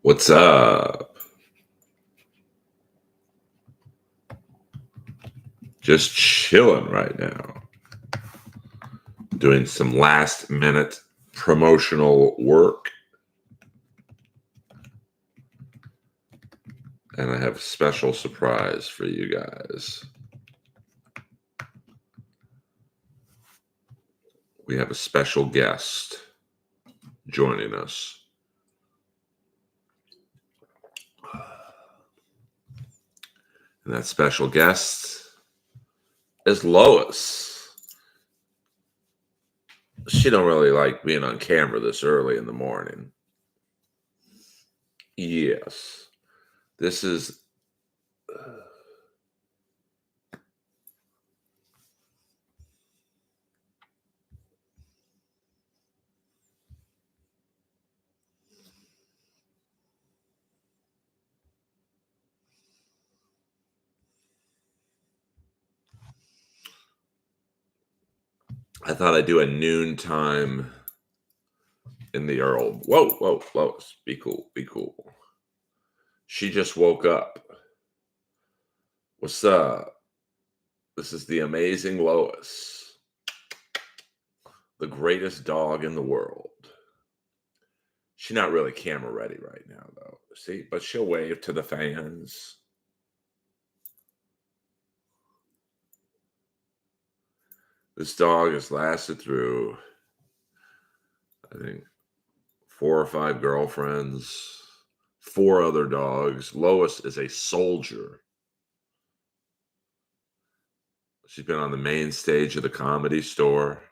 What's up? Just chilling right now. Doing some last minute promotional work. And I have a special surprise for you guys. We have a special guest joining us. And that special guest is Lois. She don't really like being on camera this early in the morning. Yes. This is I thought I'd do a noontime in the Earl. Whoa, Lois. Be cool. Be cool. She just woke up. What's up? This is the amazing Lois, the greatest dog in the world. She's not really camera ready right now, though. See, but she'll wave to the fans. This dog has lasted through, I think, 4 or 5 girlfriends, 4 other dogs. Lois is a soldier. She's been on the main stage of the Comedy Store.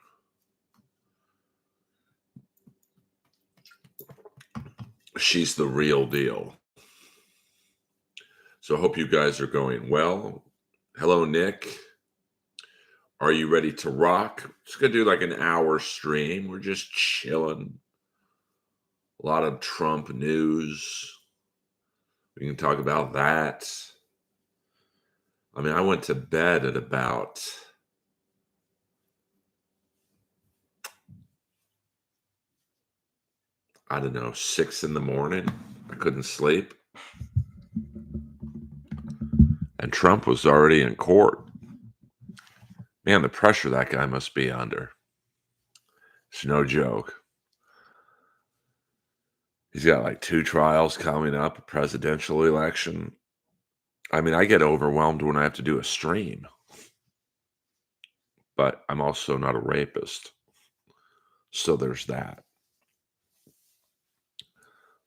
She's the real deal. So I hope you guys are going well. Hello, Nick. Are you ready to rock? Just going to do like an hour stream. We're just chilling. A lot of Trump news. We can talk about that. I mean, I went to bed at about I don't know, 6 in the morning. I couldn't sleep. And Trump was already in court. Man, the pressure that guy must be under. It's no joke. He's got like 2 trials coming up, a presidential election. I mean, I get overwhelmed when I have to do a stream. But I'm also not a rapist. So there's that.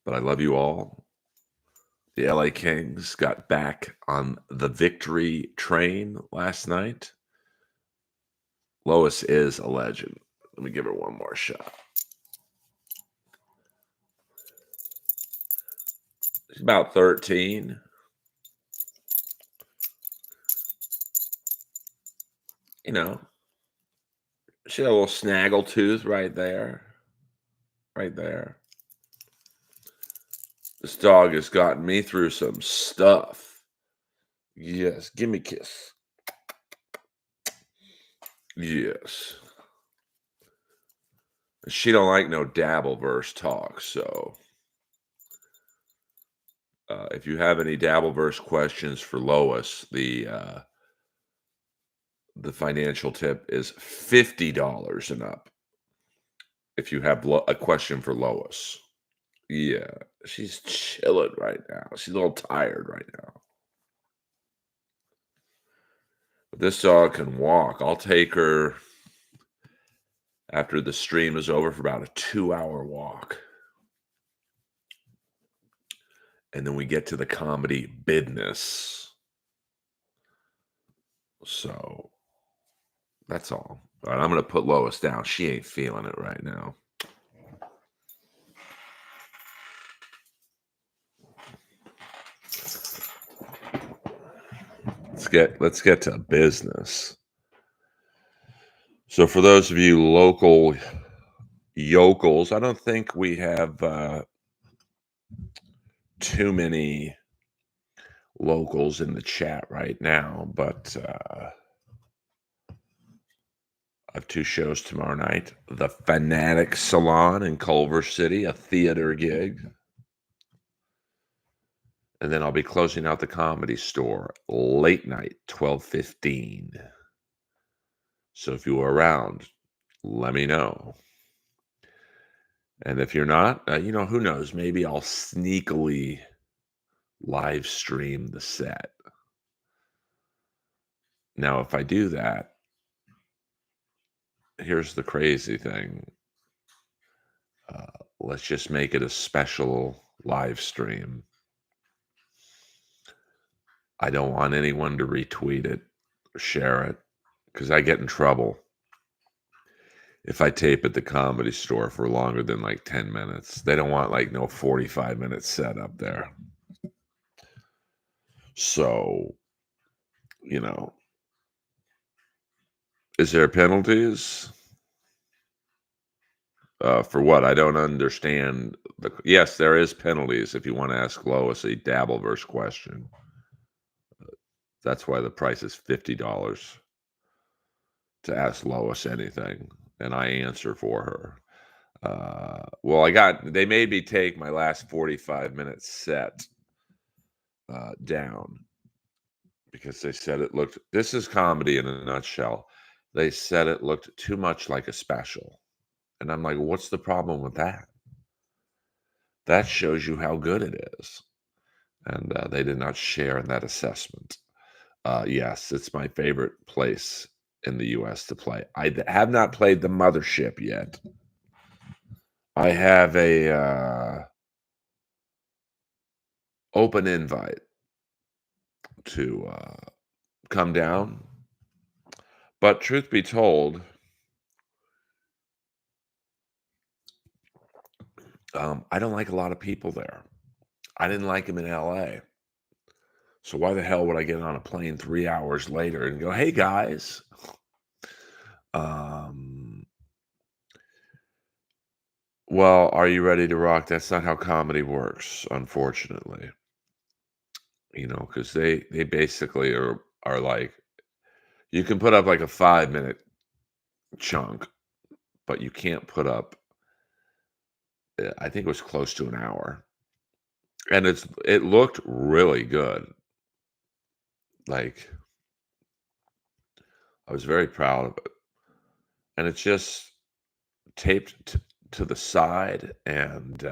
But I love you all. The LA Kings got back on the victory train last night. Lois is a legend. Let me give her one more shot. She's about 13. You know, she had a little snaggle tooth right there. Right there. This dog has gotten me through some stuff. Yes, give me a kiss. Yes. She don't like no Dabbleverse talk, so if you have any Dabbleverse questions for Lois, the financial tip is $50 and up. If you have a question for Lois. Yeah, she's chilling right now. She's a little tired right now. But this dog can walk. I'll take her after the stream is over for about a 2-hour walk. And then we get to the comedy business. So that's all. All right, I'm going to put Lois down. She ain't feeling it right now. Let's get to business. So for those of you local yokels, I don't think we have too many locals in the chat right now, but I have 2 shows tomorrow night. The Fanatic Salon in Culver City, a theater gig. and then I'll be closing out the Comedy Store late night, 12:15. So if you were around, let me know. And if you're not, who knows? Maybe I'll sneakily live stream the set. Now, if I do that, here's the crazy thing. Let's just make it a special live stream. I don't want anyone to retweet it or share it because I get in trouble if I tape at the Comedy Store for longer than like 10 minutes. They don't want like no 45-minute set up there. So, you know, is there penalties? For what? I don't understand. Yes, there is penalties if you want to ask Lois a Dabbleverse question. That's why the price is $50 to ask Lois anything, and I answer for her. Well, they made me take my last 45-minute set down because they said this is comedy in a nutshell. They said it looked too much like a special. And I'm like, what's the problem with that? That shows you how good it is. And they did not share in that assessment. Yes, it's my favorite place in the U.S. to play. Have not played the Mothership yet. I have a open invite to come down. But truth be told, I don't like a lot of people there. I didn't like them in L.A. So why the hell would I get on a plane 3 hours later and go, hey, guys? Well, are you ready to rock? That's not how comedy works, unfortunately. Because they basically are like, you can put up like a 5-minute chunk, but you can't put up, I think it was close to an hour. And it looked really good. Like, I was very proud of it. And it's just taped to the side, and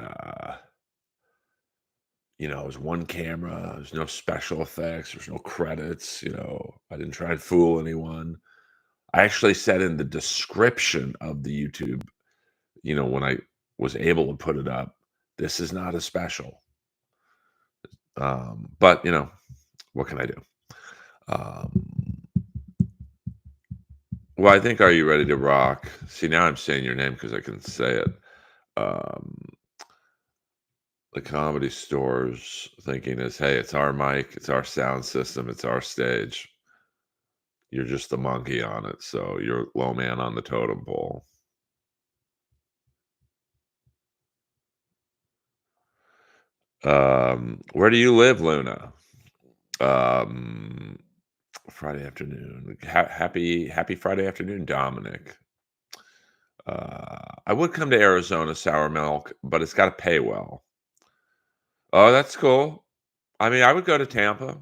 it was one camera. There's no special effects. There's no credits. I didn't try and fool anyone. I actually said in the description of the YouTube, when I was able to put it up, this is not a special. But what can I do? Well, I think Are You Ready to Rock? See, now I'm saying your name because I can say it. The Comedy Store's thinking is, hey, it's our mic, it's our sound system, it's our stage. You're just the monkey on it, so you're low man on the totem pole. Where do you live, Luna? Friday afternoon. Happy Friday afternoon, Dominic. I would come to Arizona, Sour Milk, but it's got to pay well. Oh, that's cool. I mean, I would go to Tampa.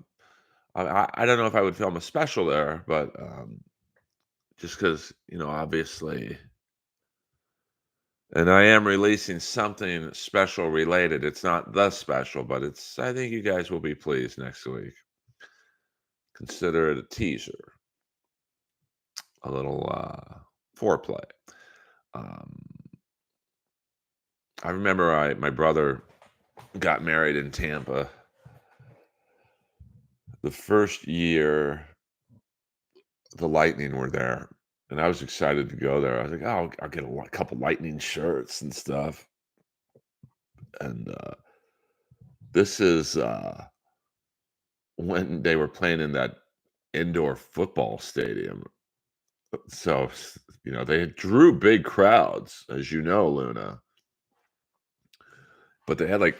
I don't know if I would film a special there, but just because, obviously, and I am releasing something special related. It's not the special, but I think you guys will be pleased next week. Consider it a teaser, a little foreplay. I remember my brother got married in Tampa the first year the Lightning were there, and I was excited to go there. I was like, oh, I'll get a couple Lightning shirts and stuff. And this is when they were playing in that indoor football stadium. So, they drew big crowds, as you know, Luna. But they had like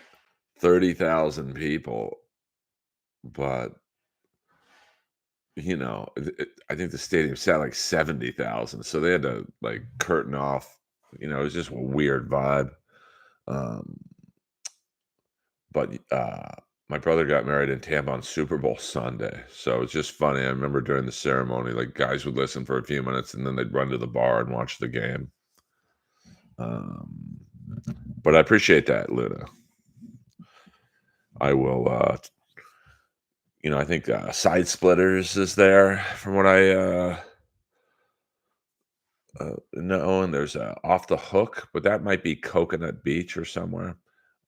30,000 people. But, I think the stadium sat like 70,000. So they had to like curtain off. It was just a weird vibe. But my brother got married in Tampa on Super Bowl Sunday, so it's just funny. I remember during the ceremony, like, guys would listen for a few minutes, and then they'd run to the bar and watch the game. Um, but I appreciate that, Luna. I will, I think, Side Splitters is there from what I, know, and there's, Off the Hook, but that might be Coconut Beach or somewhere.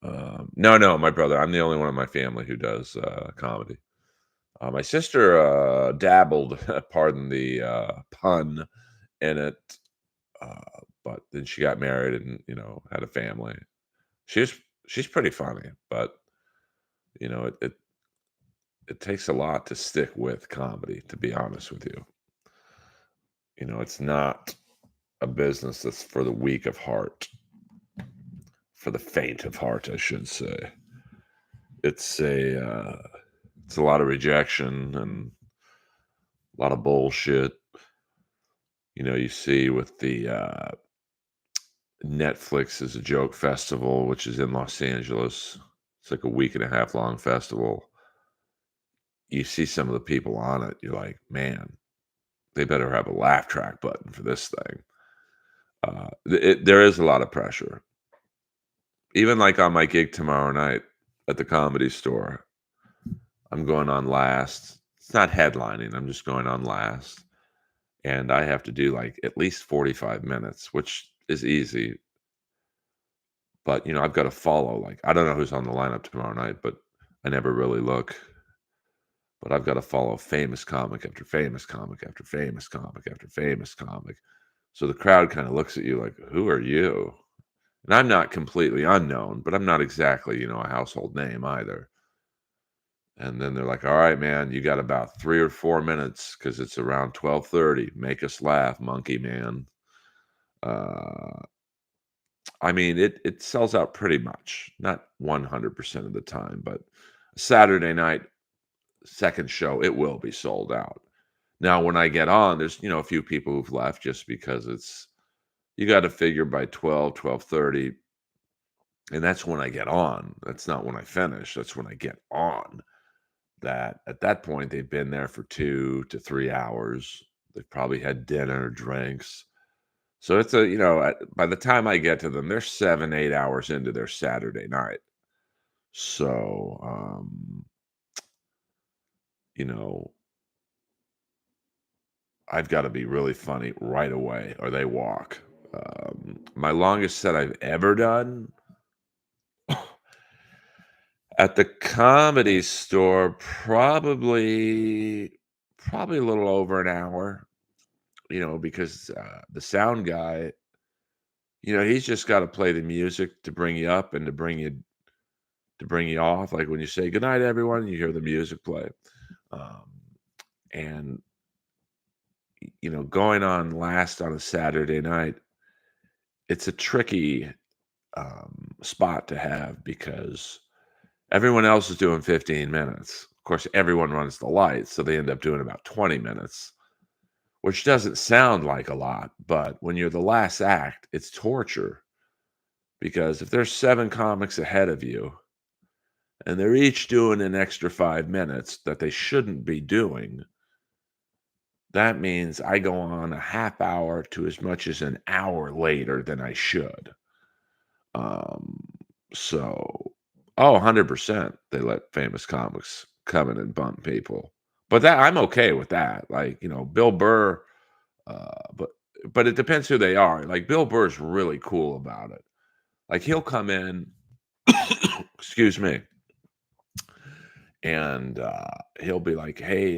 No, my brother. I'm the only one in my family who does, comedy. My sister, dabbled, pardon the, pun, in it, but then she got married and, had a family. She's she's pretty funny, but, it takes a lot to stick with comedy, to be honest with you. It's not a business that's for the weak of heart, for the faint of heart, I should say. It's it's a lot of rejection and a lot of bullshit. You see with the, Netflix is a Joke Festival, which is in Los Angeles. It's like a week and a half long festival. You see some of the people on it, you're like, "Man, they better have a laugh track button for this thing." There is a lot of pressure. Even, like, on my gig tomorrow night at the Comedy Store, I'm going on last. It's not headlining, I'm just going on last, and I have to do, like, at least 45 minutes, which is easy, but, I've gotta follow, like, I don't know who's on the lineup tomorrow night, but I never really look. But I've got to follow famous comic after famous comic after famous comic after famous comic. So the crowd kind of looks at you like, "Who are you?" And I'm not completely unknown, but I'm not exactly, a household name either. And then they're like, "All right, man, you got about 3 or 4 minutes because it's around 12:30. Make us laugh, monkey man." Uh, I mean, it sells out pretty much, not 100% of the time, but Saturday night second show, it will be sold out. Now, when I get on, there's, a few people who've left just because you gotta figure by 12:30, and that's when I get on. That's not when I finish, that's when I get on. That at that point, they've been there for 2 to 3 hours. They've probably had dinner, drinks. So it's by the time I get to them, they're 7, 8 hours into their Saturday night. So, you know, I've gotta be really funny right away or they walk. My longest set I've ever done at the Comedy Store, probably a little over an hour, because, the sound guy, he's just gotta play the music to bring you up and to bring you off, like, when you say, "Good night, everyone," you hear the music play. Um, and, going on last on a Saturday night, it's a tricky, spot to have because everyone else is doing 15 minutes. Of course, everyone runs the lights, so they end up doing about 20 minutes, which doesn't sound like a lot, but when you're the last act, it's torture because if there's 7 comics ahead of you and they're each doing an extra 5 minutes that they shouldn't be doing, that means I go on a half hour to as much as an hour later than I should. Um, so, oh, 100%, they let famous comics come in and bump people. But that I'm okay with that. Like, Bill Burr, but it depends who they are. Like Bill Burr's really cool about it. Like he'll come in, excuse me, and he'll be like, "Hey,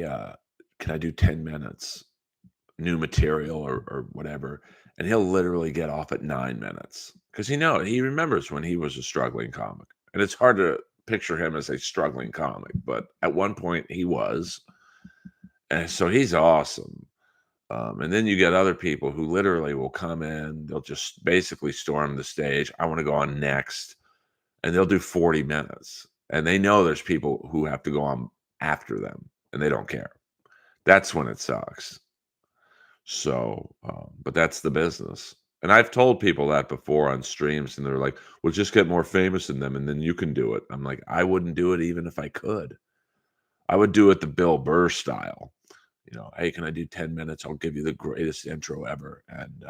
can I do 10 minutes new material or whatever?" And he'll literally get off at 9 minutes because he remembers when he was a struggling comic. And it's hard to picture him as a struggling comic, but at one point he was. And so he's awesome. And then you get other people who literally will come in, they'll just basically storm the stage. I want to go on next. And they'll do 40 minutes. And they know there's people who have to go on after them and they don't care. That's when it sucks. So, but that's the business. And I've told people that before on streams, and they're like, "Well, just get more famous than them, and then you can do it." I'm like, "I wouldn't do it even if I could. I would do it the Bill Burr style. Hey, can I do 10 minutes? I'll give you the greatest intro ever." And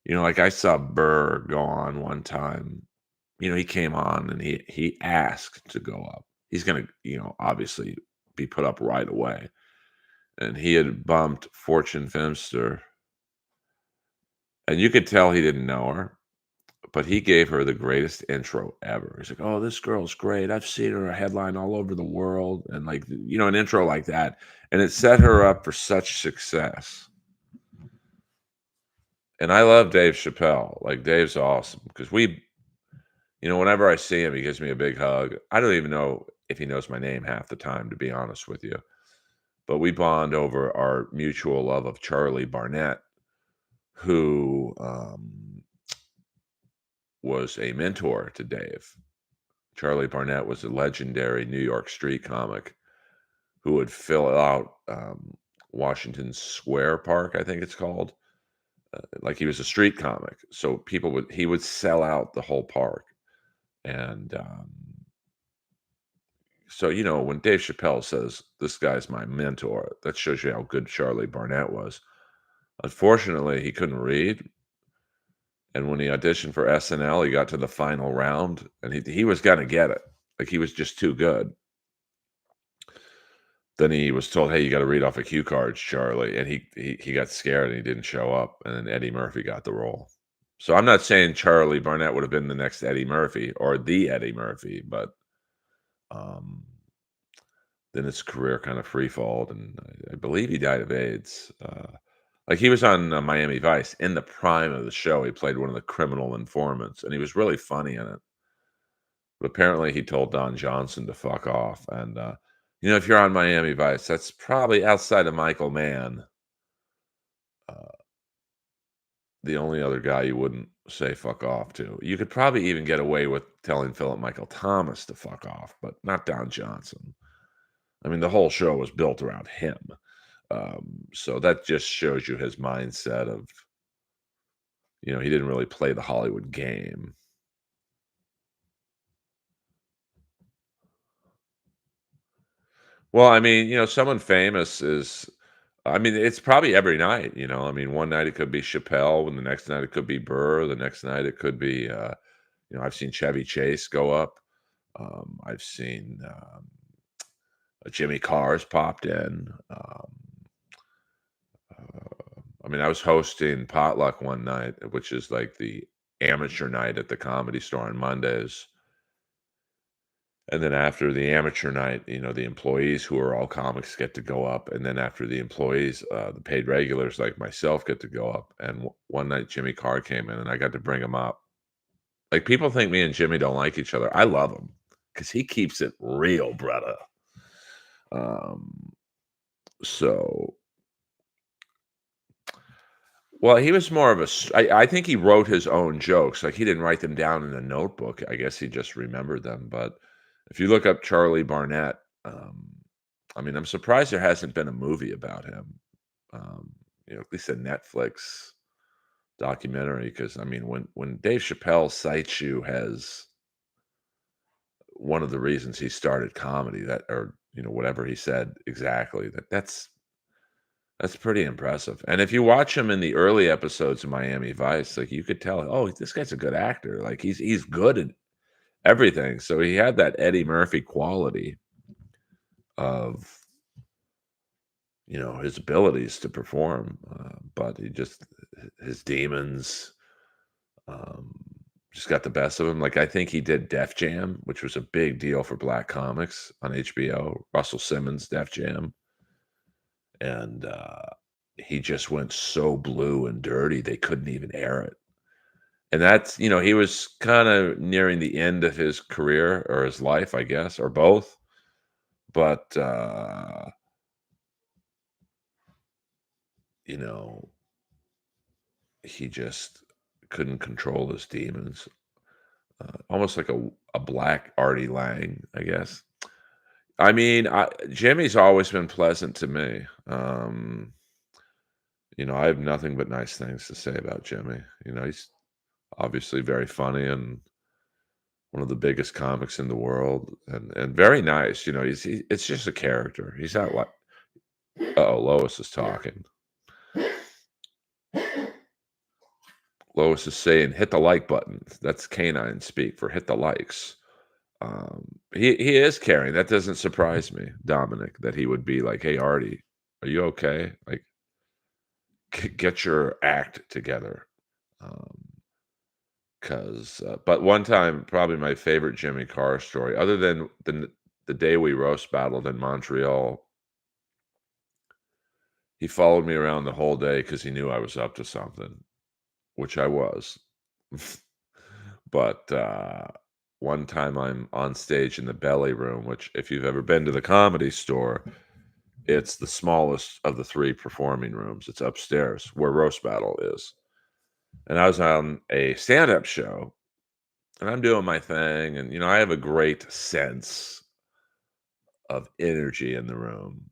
like I saw Burr go on one time. He came on and he asked to go up. He's gonna, obviously be put up right away. And he had bumped Fortune Feimster, and you could tell he didn't know her, but he gave her the greatest intro ever. He's like, "Oh, this girl's great. I've seen her headline all over the world," and like, an intro like that, and it set her up for such success. And I love Dave Chappelle. Like, Dave's awesome because whenever I see him, he gives me a big hug. I don't even know if he knows my name half the time, to be honest with you. But we bond over our mutual love of Charlie Barnett, who was a mentor to Dave. Charlie Barnett was a legendary New York street comic who would fill out Washington Square Park, I think it's called. Like, he was a street comic, so he would sell out the whole park. And so, when Dave Chappelle says, "This guy's my mentor," that shows you how good Charlie Barnett was. Unfortunately, he couldn't read, and when he auditioned for SNL, he got to the final round, and he was gonna get it. Like, he was just too good. Then he was told, "Hey, you gotta read off of cue cards, Charlie," and he got scared, and he didn't show up, and then Eddie Murphy got the role. So, I'm not saying Charlie Barnett would have been the next Eddie Murphy or the Eddie Murphy, but, um then his career kind of freefalled, and I believe he died of AIDS. Like, he was on Miami Vice in the prime of the show. He played one of the criminal informants, and he was really funny in it. But apparently, he told Don Johnson to fuck off. And if you're on Miami Vice, that's probably outside of Michael Mann, uh, the only other guy you wouldn't say fuck off to. You could probably even get away with telling Philip Michael Thomas to fuck off, but not Don Johnson. I mean, the whole show was built around him. So that just shows you his mindset of, he didn't really play the Hollywood game. Well, I mean, someone famous is, I mean, it's probably every night. I mean, one night it could be Chappelle, and the next night it could be Burr, the next night it could be, I've seen Chevy Chase go up. I've seen Jimmy Carr's popped in. I mean, I was hosting Potluck one night, which is like the amateur night at the Comedy Store on Mondays. And then after the amateur night, the employees who are all comics get to go up. And then after the employees, the paid regulars like myself get to go up. And one night Jimmy Carr came in and I got to bring him up. Like, people think me and Jimmy don't like each other. I love him because he keeps it real, brother. Um, so Well, he was more of a I think he wrote his own jokes, like, he didn't write them down in a notebook, I guess he just remembered them. But if you look up Charlie Barnett, I mean, I'm surprised there hasn't been a movie about him, at least a Netflix documentary. Because I mean, when Dave Chappelle cites you as one of the reasons he started comedy, that or, whatever he said exactly, that's pretty impressive. And if you watch him in the early episodes of Miami Vice, like, you could tell, oh, this guy's a good actor. Like, he's good at everything. So he had that Eddie Murphy quality of, his abilities to perform, but his demons um, just got the best of him. Like, I think he did Def Jam, which was a big deal for black comics on HBO. Russell Simmons, Def Jam, and he just went so blue and dirty they couldn't even air it. And that's, he was kind of nearing the end of his career or his life, I guess, or both. But you know, he just couldn't control his demons. Almost like a black Artie Lang, I guess. I mean, Jimmy's always been pleasant to me. I have nothing but nice things to say about Jimmy. He's obviously very funny and one of the biggest comics in the world, and very nice. It's just a character. He's not like, oh, Lois is talking. Lois is saying, "Hit the like button." That's canine speak for hit the likes. He is caring. That doesn't surprise me, Dominic, that he would be like, "Hey, Artie, are you okay? Like, get your act together." Um, but one time, probably my favorite Jimmy Carr story, other than the day we roast battled in Montreal, he followed me around the whole day because he knew I was up to something, which I was. But one time I'm on stage in the belly room, which, if you've ever been to the Comedy Store, it's the smallest of the 3 performing rooms. It's upstairs where Roast Battle is. And I was on a stand-up show, and I'm doing my thing, and, I have a great sense of energy in the room.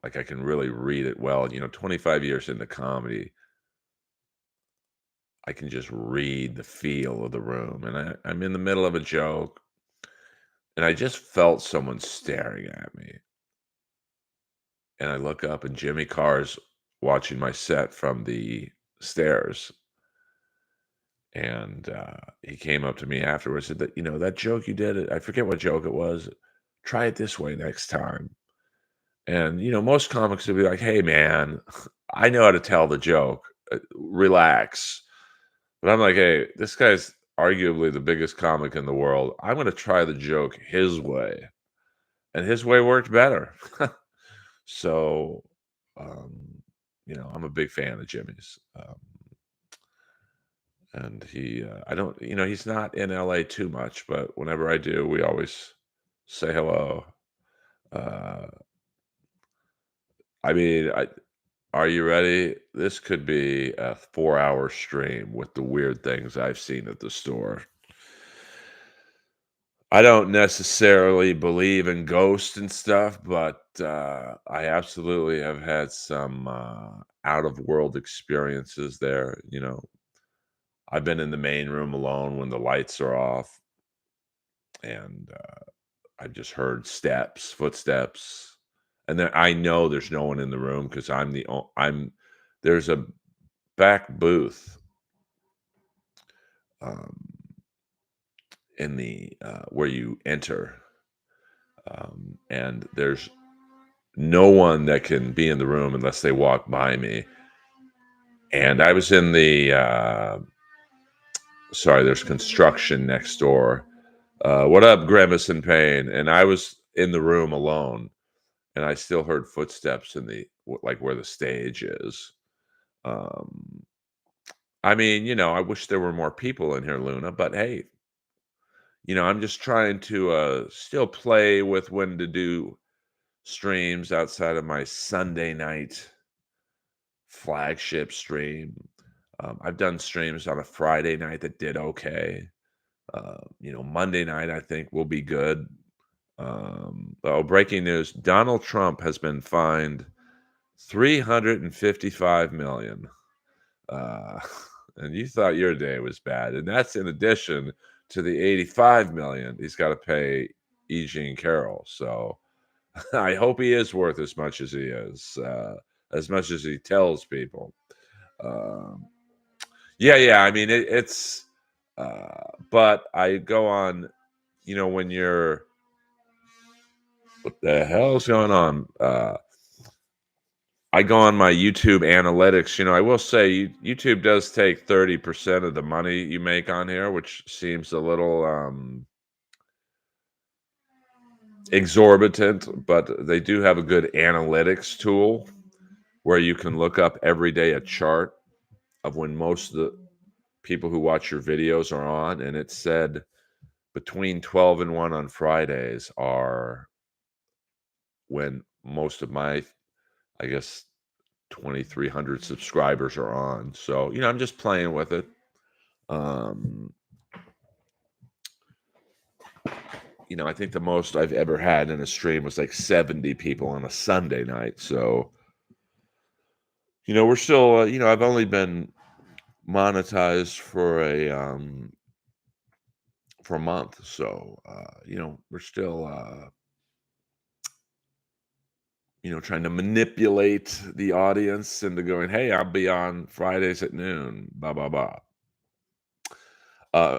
Like, I can really read it well. 25 years into comedy, I can just read the feel of the room, and I'm in the middle of a joke, and I just felt someone staring at me. And I look up, and Jimmy Carr's watching my set from the stairs. And he came up to me afterwards and said that, that joke you did, I forget what joke it was. Try it this way next time. And, most comics would be like, hey, man, I know how to tell the joke. Relax. But I'm like, hey, this guy's arguably the biggest comic in the world. I'm going to try the joke his way. And his way worked better. So, um, I'm a big fan of Jimmy's. And I don't, he's not in LA too much, but whenever I do, we always say hello. Uh, I mean, are you ready? This could be a 4-hour stream with the weird things I've seen at the store. I don't necessarily believe in ghosts and stuff, but I absolutely have had some out of world experiences there. I've been in the main room alone when the lights are off, and I've just heard footsteps, and then I know there's no one in the room because there's a back booth um, in the where you enter, and there's no one that can be in the room unless they walk by me. And I was in the sorry, there's construction next door. What up, Grimace and Pain? And I was in the room alone, and I still heard footsteps in the like where the stage is. Um, I mean, I wish there were more people in here, Luna, but hey, I'm just trying to still play with when to do streams outside of my Sunday night flagship stream. I've done streams on a Friday night that did okay. Monday night I think will be good. Breaking news: Donald Trump has been fined 355 million. Uh, and you thought your day was bad, and that's in addition to the 85 million he's got to pay E. Jean Carroll. So I hope he is worth as much as he is, as much as he tells people. Um, yeah. I mean, it's. But I go on. When you're, what the hell's going on? I go on my YouTube analytics. I will say YouTube does take 30% of the money you make on here, which seems a little exorbitant, but they do have a good analytics tool where you can look up every day a chart of when most of the people who watch your videos are on. And it said between 12 and 1 on Fridays are when most of my, I guess, 2,300 subscribers are on. So, I'm just playing with it. I think the most I've ever had in a stream was like 70 people on a Sunday night. So We're still, I've only been monetized for a month, so we're still trying to manipulate the audience into going, "Hey, I'll be on Fridays at noon, blah blah blah." Uh,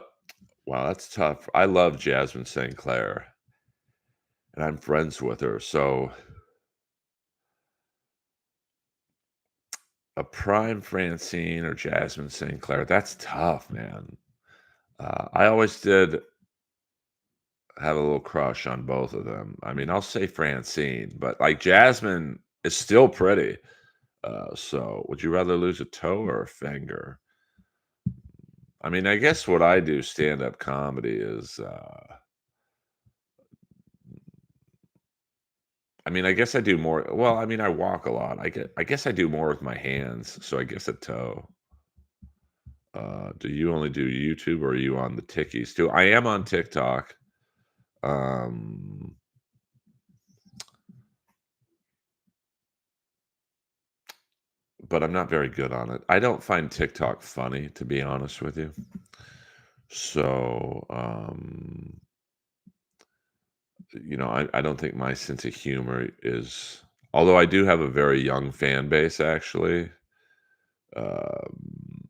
wow, that's tough. I love Jasmine St. Clair, and I'm friends with her, so a prime Francine or Jasmine St. Clair, that's tough, man. I always did have a little crush on both of them. I mean, I'll say Francine, but like Jasmine is still pretty. So would you rather lose a toe or a finger? I mean, I guess what I do stand-up comedy is, I mean, I guess I do more. Well, I mean, I walk a lot. I guess I do more with my hands, so I guess a toe. Do you only do YouTube or are you on the Tickies too? I am on TikTok. Um, but I'm not very good on it. I don't find TikTok funny, to be honest with you. So, I don't think my sense of humor is, although I do have a very young fan base, actually. Um,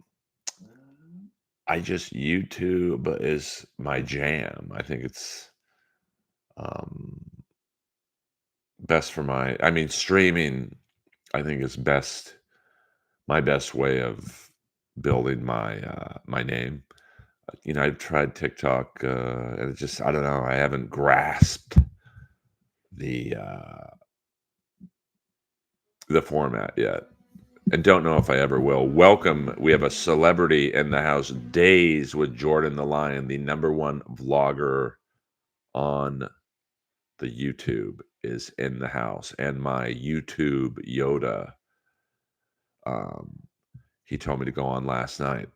I just YouTube is my jam. I think it's um, best for I mean, streaming, I think is my best way of building my name. I've tried TikTok, and it just, I don't know, I haven't grasped the uh, the format yet, and don't know if I ever will. Welcome, we have a celebrity in the house. Days with Jordan the Lion, the number one vlogger on the YouTube, is in the house, and my YouTube Yoda. Um, he told me to go on last night,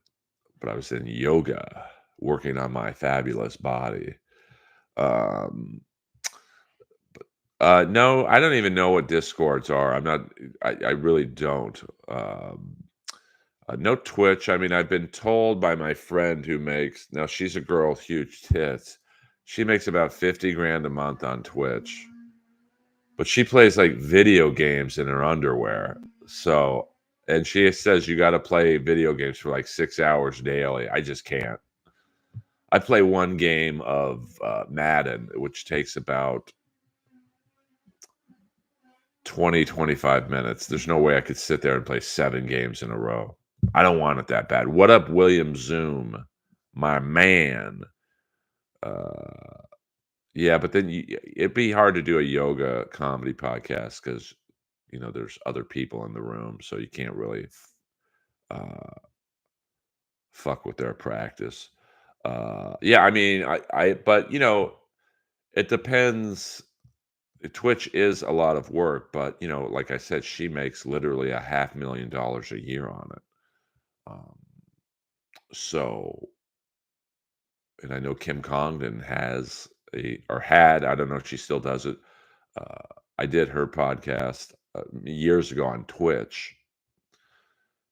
but I was in yoga, working on my fabulous body. Um, no, I don't even know what Discords are. I really don't. No Twitch. I mean, I've been told by my friend who makes, now she's a girl with huge tits. She makes about 50 grand a month on Twitch, but she plays like video games in her underwear. So, and she says you got to play video games for like 6 hours daily. I just can't. I play one game of Madden, which takes about 20, 25 minutes. There's no way I could sit there and play 7 games in a row. I don't want it that bad. What up, William Zoom? My man. Uh, yeah, but then it'd be hard to do a yoga comedy podcast because, there's other people in the room, so you can't really uh, fuck with their practice. Yeah, I mean, but it depends. Twitch is a lot of work, but like I said, she makes literally a $500,000 a year on it. Um, so, and I know Kim Congdon has or had, I don't know if she still does it. Uh, I did her podcast years ago on Twitch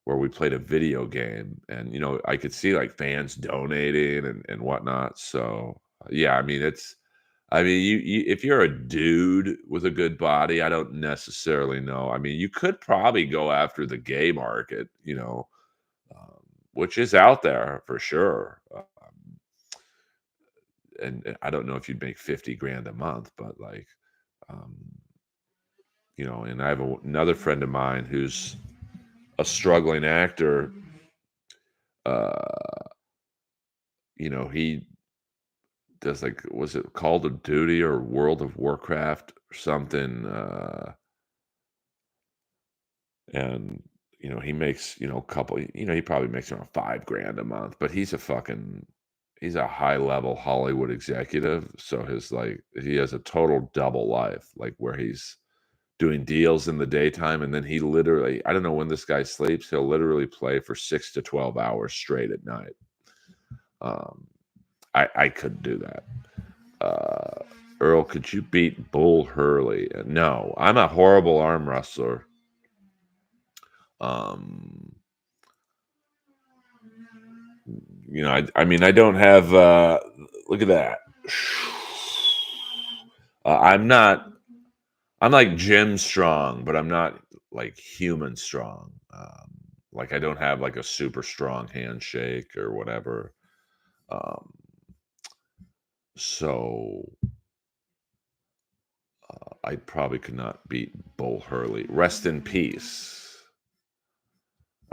where we played a video game, and I could see like fans donating and whatnot. So yeah, I mean I mean, if you're a dude with a good body, I don't necessarily know. I mean, you could probably go after the gay market, um, which is out there for sure. And I don't know if you'd make 50 grand a month, but like, um, and I have another friend of mine who's a struggling actor. Uh, he does, like, was it Call of Duty or World of Warcraft or something? And he makes a couple, he probably makes around 5 grand a month, but he's a high level Hollywood executive, so he has a total double life, like where he's doing deals in the daytime, and then he literally, I don't know when this guy sleeps, he'll literally play for 6 to 12 hours straight at night. um I couldn't do that. uh Earl, could you beat Bull Hurley? No, I'm a horrible arm wrestler. Um, I mean, I don't have. Look at that. I'm not. I'm like Jim Strong, but I'm not like human strong. Like I don't have like a super strong handshake or whatever. Um, so I probably could not beat Bull Hurley. Rest in peace.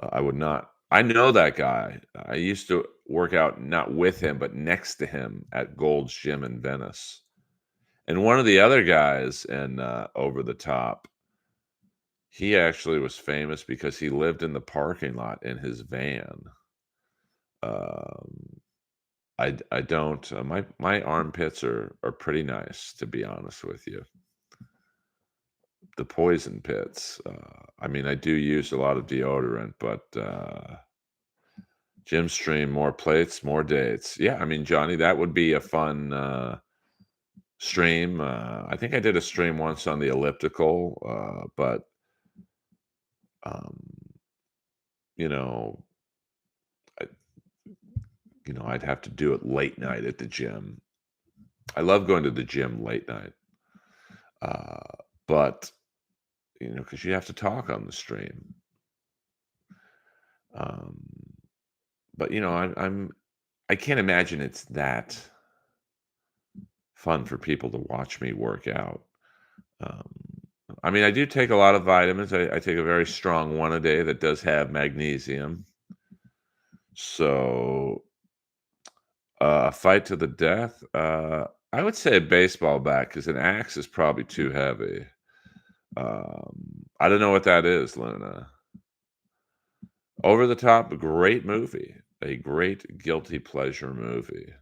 I would not. I know that guy. I used to work out not with him, but next to him at Gold's Gym in Venice. And one of the other guys in Over the Top, he actually was famous because he lived in the parking lot in his van. Um, I don't. My armpits are pretty nice, to be honest with you. The poison pits. I mean, I do use a lot of deodorant, but gym stream, more plates, more dates. Yeah, I mean, Johnny, that would be a fun stream. I think I did a stream once on the elliptical, but um, you know, I, I'd have to do it late night at the gym. I love going to the gym late night, uh, but because you have to talk on the stream. Um, but I can't imagine it's that fun for people to watch me work out. Um, I mean, I do take a lot of vitamins. I take a very strong one a day that does have magnesium. So, a fight to the death. I would say a baseball bat because an axe is probably too heavy. I don't know what that is, Luna. Over the Top, a great movie, a great guilty pleasure movie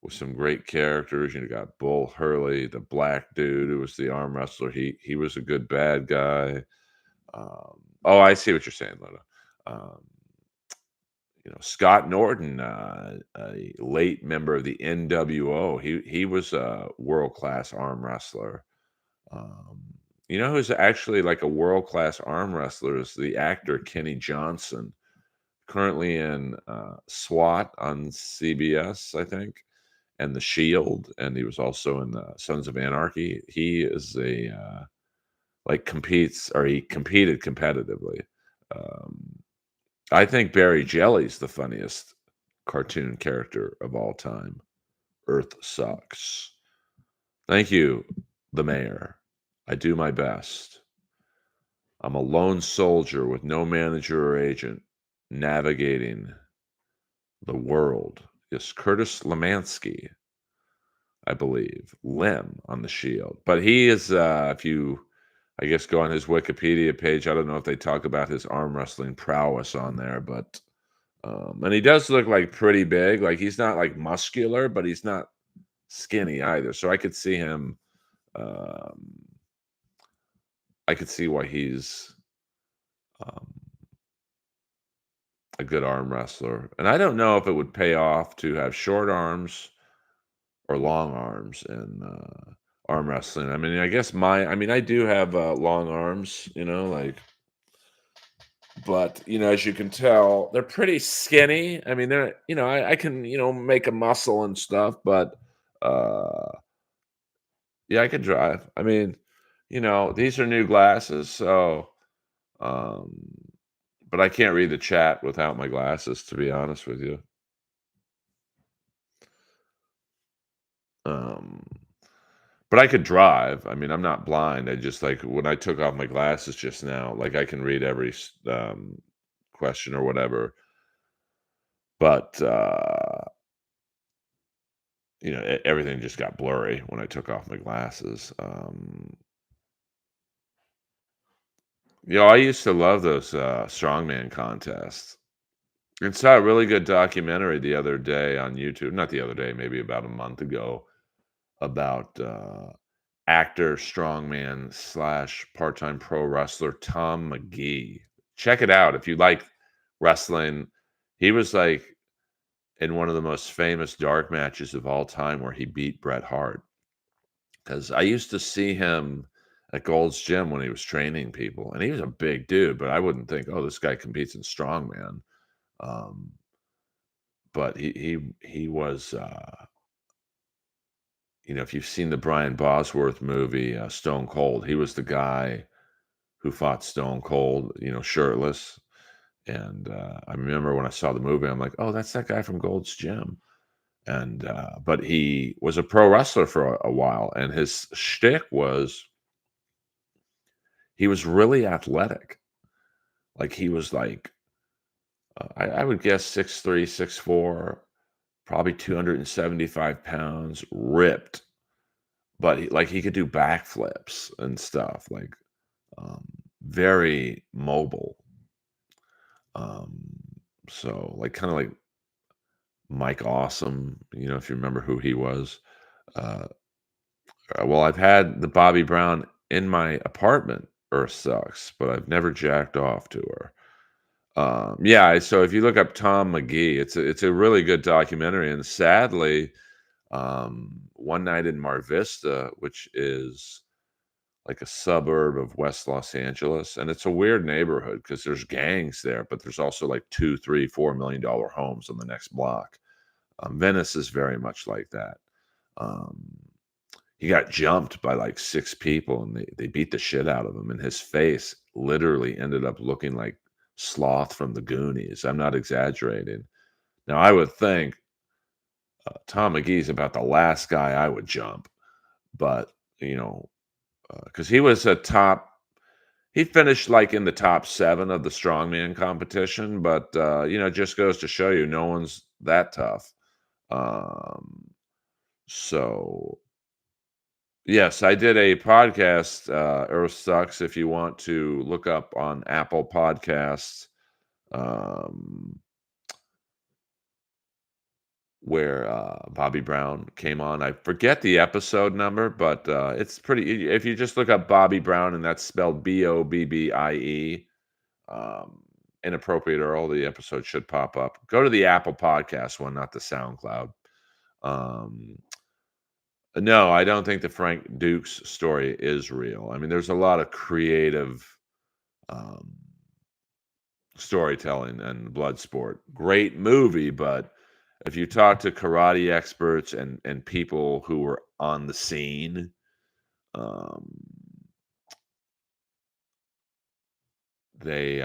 with some great characters. Got Bull Hurley, the black dude who was the arm wrestler. He was a good bad guy. Oh, I see what you're saying, Luna. Um, Scott Norton, a late member of the NWO. He was a world class arm wrestler. Um, who's actually like a world class arm wrestler is the actor Kenny Johnson, currently in SWAT on CBS, I think, and The Shield, and he was also in the Sons of Anarchy. He is a he competed competitively. Um, I think Barry Jelly's the funniest cartoon character of all time. Earth sucks. Thank you, the mayor. I do my best. I'm a lone soldier with no manager or agent navigating the world. Yes, Curtis Lemansky, I believe. Lim on the Shield. But he is, if you, I guess, go on his Wikipedia page, I don't know if they talk about his arm wrestling prowess on there, but and he does look like pretty big. Like he's not like muscular, but he's not skinny either. So um, I could see why he's um, a good arm wrestler. And I don't know if it would pay off to have short arms or long arms in arm wrestling. I mean, I do have long arms, but as you can tell, they're pretty skinny. I mean, I can, make a muscle and stuff, but uh, yeah, I can drive. I mean, these are new glasses, so um, but I can't read the chat without my glasses, to be honest with you. Um, but I could drive. I mean, I'm not blind. I just like when I took off my glasses just now, like I can read every question or whatever. But everything just got blurry when I took off my glasses. I used to love those strongman contests. And saw a really good documentary the other day on YouTube. Not the other day, maybe about a month ago, about actor, strongman slash part-time pro wrestler Tom McGee. Check it out if you like wrestling. He was like in one of the most famous dark matches of all time where he beat Bret Hart. Because I used to see him at Gold's Gym when he was training people, and he was a big dude, but I wouldn't think, "Oh, this guy competes in strongman." Um, but he was, if you've seen the Brian Bosworth movie, Stone Cold, he was the guy who fought Stone Cold, shirtless. And I remember when I saw the movie, I'm like, "Oh, that's that guy from Gold's Gym." And but he was a pro wrestler for a while, and his shtick was he was really athletic. Like he was like I would guess 6'3", 6'4", probably 275 pounds, ripped, but he could do backflips and stuff, like um, very mobile. Um, so like kind of like Mike Awesome, if you remember who he was. Uh, well, I've had the Bobby Brown in my apartment. Earth sucks, but I've never jacked off to her. Yeah, so if you look up Tom McGee, it's a really good documentary, and sadly, one night in Mar Vista, which is like a suburb of West Los Angeles, and it's a weird neighborhood because there's gangs there, but there's also like 2, 3, $4 million homes on the next block. Venice is very much like that. Um, he got jumped by like 6 people, and they beat the shit out of him, and his face literally ended up looking like Sloth from the Goonies. I'm not exaggerating. Now, I would think Tom McGee's about the last guy I would jump, but because he was he finished like in the top 7 of the strongman competition, but it just goes to show you no one's that tough. Um, so yes, I did a podcast, Earth Sucks, if you want to look up on Apple Podcasts, um, where Bobby Brown came on. I forget the episode number, but it's pretty. If you just look up Bobby Brown, and that's spelled Bobbie, um, inappropriate Earl, the episode should pop up. Go to the Apple Podcast one, not the SoundCloud. Um, no, I don't think the Frank Dukes story is real. I mean, there's a lot of creative um, storytelling and Bloodsport. Great movie, but if you talk to karate experts and people who were on the scene, um, they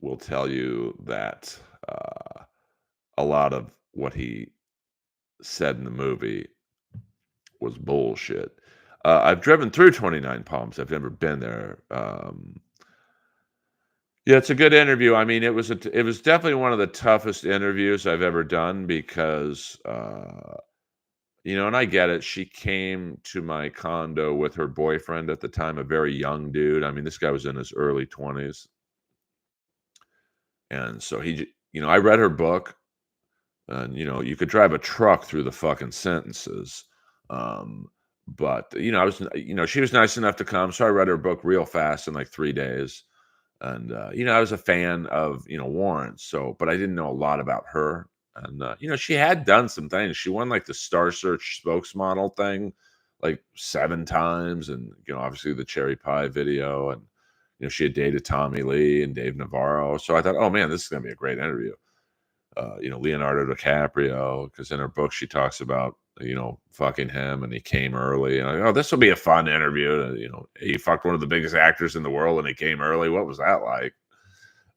will tell you that a lot of what he said in the movie was bullshit. I've driven through 29 Palms. I've never been there. Yeah, it's a good interview. I mean, it was definitely one of the toughest interviews I've ever done because and I get it. She came to my condo with her boyfriend at the time, a very young dude. I mean, this guy was in his early 20s, and so I read her book, and you could drive a truck through the fucking sentences. Um, but I was, she was nice enough to come, so I read her book real fast in like 3 days. And I was a fan of Warren, so but I didn't know a lot about her. And she had done some things. She won like the Star Search spokesmodel thing like 7 times, and obviously the cherry pie video, and she had dated Tommy Lee and Dave Navarro. So I thought, oh man, this is gonna be a great interview. Leonardo DiCaprio, because in her book she talks about fucking him, and he came early, and this will be a fun interview. He fucked one of the biggest actors in the world, and he came early. What was that like?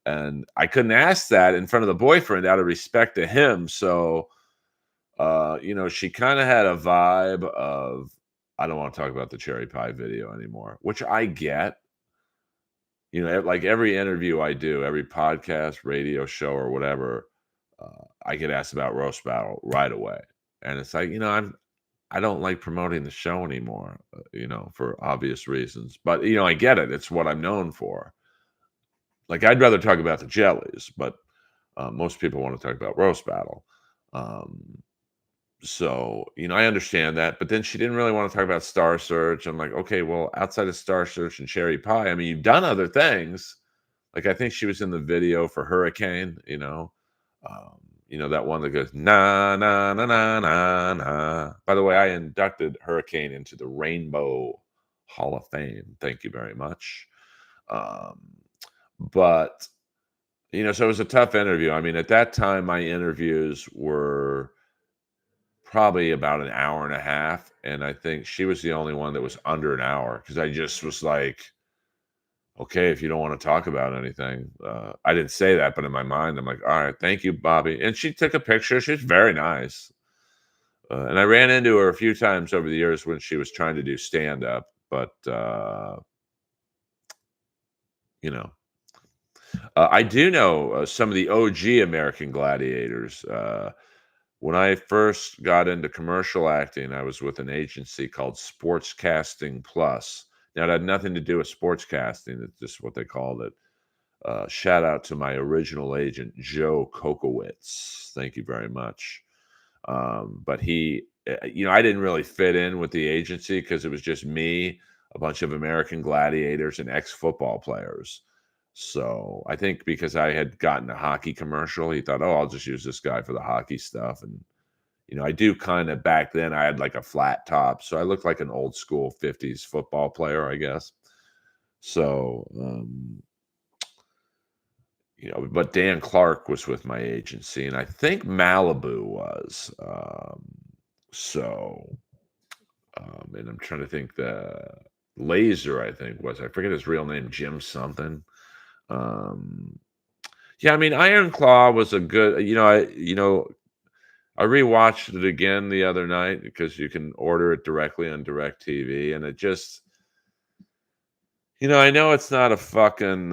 And I couldn't ask that in front of the boyfriend out of respect to him. So, she kind of had a vibe of, I don't want to talk about the cherry pie video anymore, which I get. Like every interview I do, every podcast, radio show, or whatever, I get asked about roast battle right away, and it's like I don't like promoting the show anymore, for obvious reasons. But I get it; it's what I'm known for. Like I'd rather talk about the jellies, but most people want to talk about roast battle. Um, so I understand that, but then she didn't really want to talk about Star Search. I'm like, okay, well, outside of Star Search and Cherry Pie, I mean, you've done other things. Like I think she was in the video for Hurricane, that one that goes na na na na na na. By the way, I inducted Hurricane into the Rainbow Hall of Fame. Thank you very much. Um, but so it was a tough interview. I mean, at that time, my interviews were probably about an hour and a half, and I think she was the only one that was under an hour because I just was like, okay, if you don't want to talk about anything, I didn't say that, but in my mind, I'm like, all right, thank you, Bobby. And she took a picture. She's very nice. And I ran into her a few times over the years when she was trying to do stand up, but you know, I do know some of the OG American gladiators. When I first got into commercial acting, I was with an agency called Sportscasting Plus. Now, it had nothing to do with sportscasting. It's just what they called it. Shout out to my original agent, Joe Kokowitz. Thank you very much. But I didn't really fit in with the agency because it was just me, a bunch of American gladiators, and ex-football players. So I think because I had gotten a hockey commercial, he thought, oh, I'll just use this guy for the hockey stuff. And, I do kind of back then, I had like a flat top. So I looked like an old school 50s football player, I guess. So, but Dan Clark was with my agency, and I think Malibu was. So, and I'm trying to think the Laser, I think was. I forget his real name, Jim something. Um, yeah, I mean, Iron Claw was a good. I rewatched it again the other night because you can order it directly on DirecTV, and it just, I know it's not a fucking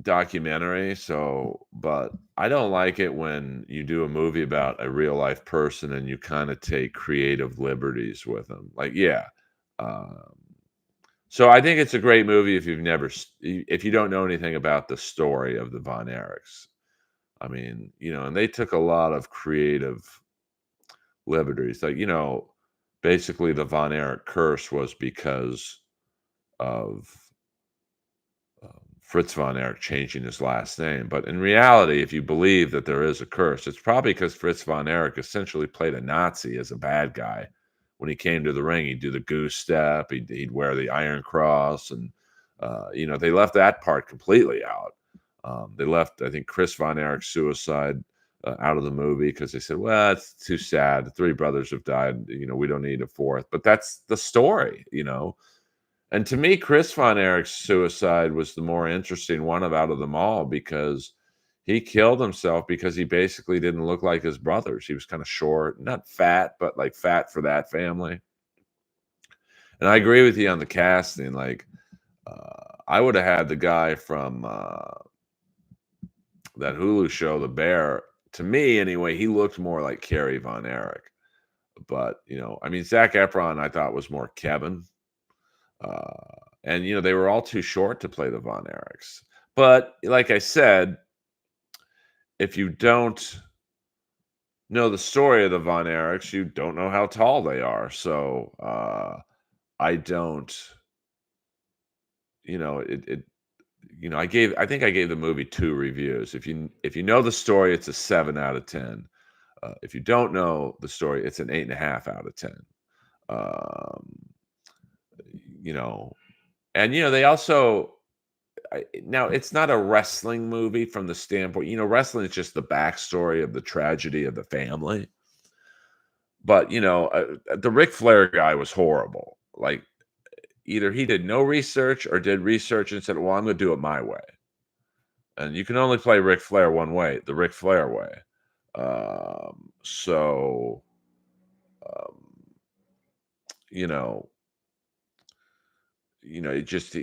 documentary, but I don't like it when you do a movie about a real life person and you kind of take creative liberties with them. Like, yeah. Um, so I think it's a great movie if you don't know anything about the story of the Von Erichs. I mean, and they took a lot of creative liberties. Like, basically the Von Erich curse was because of Fritz von Erich changing his last name. But in reality, if you believe that there is a curse, it's probably because Fritz von Erich essentially played a Nazi as a bad guy. When he came to the ring, he'd do the goose step, he'd wear the Iron Cross, and they left that part completely out. They left, I think, Chris von Erich's suicide out of the movie because they said, well, it's too sad. The three brothers have died. We don't need a fourth. But that's the story. And to me, Chris Von Erich's suicide was the more interesting one out of them all because he killed himself because he basically didn't look like his brothers. He was kind of short, not fat, but like fat for that family. And I agree with you on the casting. Like, I would have had the guy from that Hulu show, The Bear. To me, anyway, he looked more like Kerry Von Erich. But, I mean, Zac Efron, I thought was more Kevin. And they were all too short to play the Von Erichs. But like I said, if you don't know the story of the Von Erichs, you don't know how tall they are. So I don't, I think I gave the movie 2 reviews. If you know the story, it's a 7 out of 10. If you don't know the story, it's an 8.5 out of 10. Um, you know, and they also now it's not a wrestling movie from the standpoint, wrestling is just the backstory of the tragedy of the family. But the Ric Flair guy was horrible. Like either he did no research or did research and said, "Well, I'm going to do it my way." And you can only play Ric Flair one way, the Ric Flair way. So, um, you know, it just,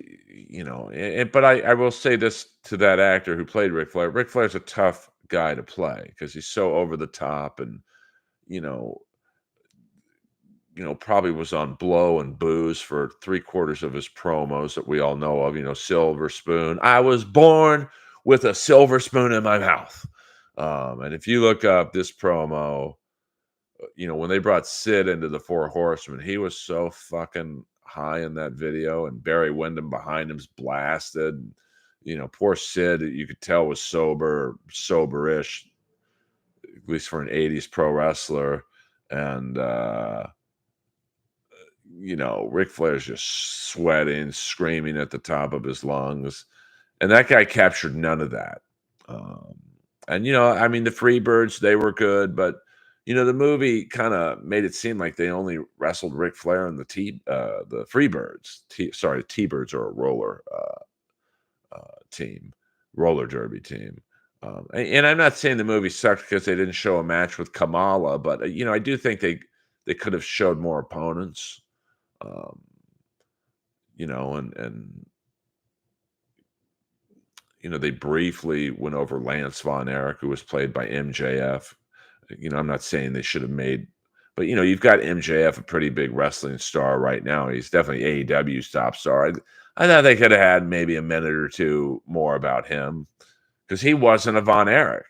but I will say this to that actor who played Ric Flair. Ric Flair's a tough guy to play because he's so over the top and, you know, probably was on blow and booze for 3/4 of his promos that we all know of, silver spoon. I was born with a silver spoon in my mouth. And if you look up this promo, when they brought Sid into the Four Horsemen, he was so fucking high in that video, and Barry Windham behind him's blasted. Poor Sid, you could tell was soberish, at least for an 80s pro wrestler. And Ric Flair's just sweating, screaming at the top of his lungs, and that guy captured none of that. Um, and I mean, the Freebirds, they were good, but the movie kind of made it seem like they only wrestled Ric Flair and the Freebirds. Sorry, T-Birds are a team, roller derby team. And I'm not saying the movie sucked because they didn't show a match with Kamala, but I do think they could have showed more opponents. Um, and they briefly went over Lance Von Erich, who was played by MJF. I'm not saying they should have made, but you've got MJF, a pretty big wrestling star right now. He's definitely AEW's top star. I thought they could have had maybe a minute or two more about him because he wasn't a Von Erich.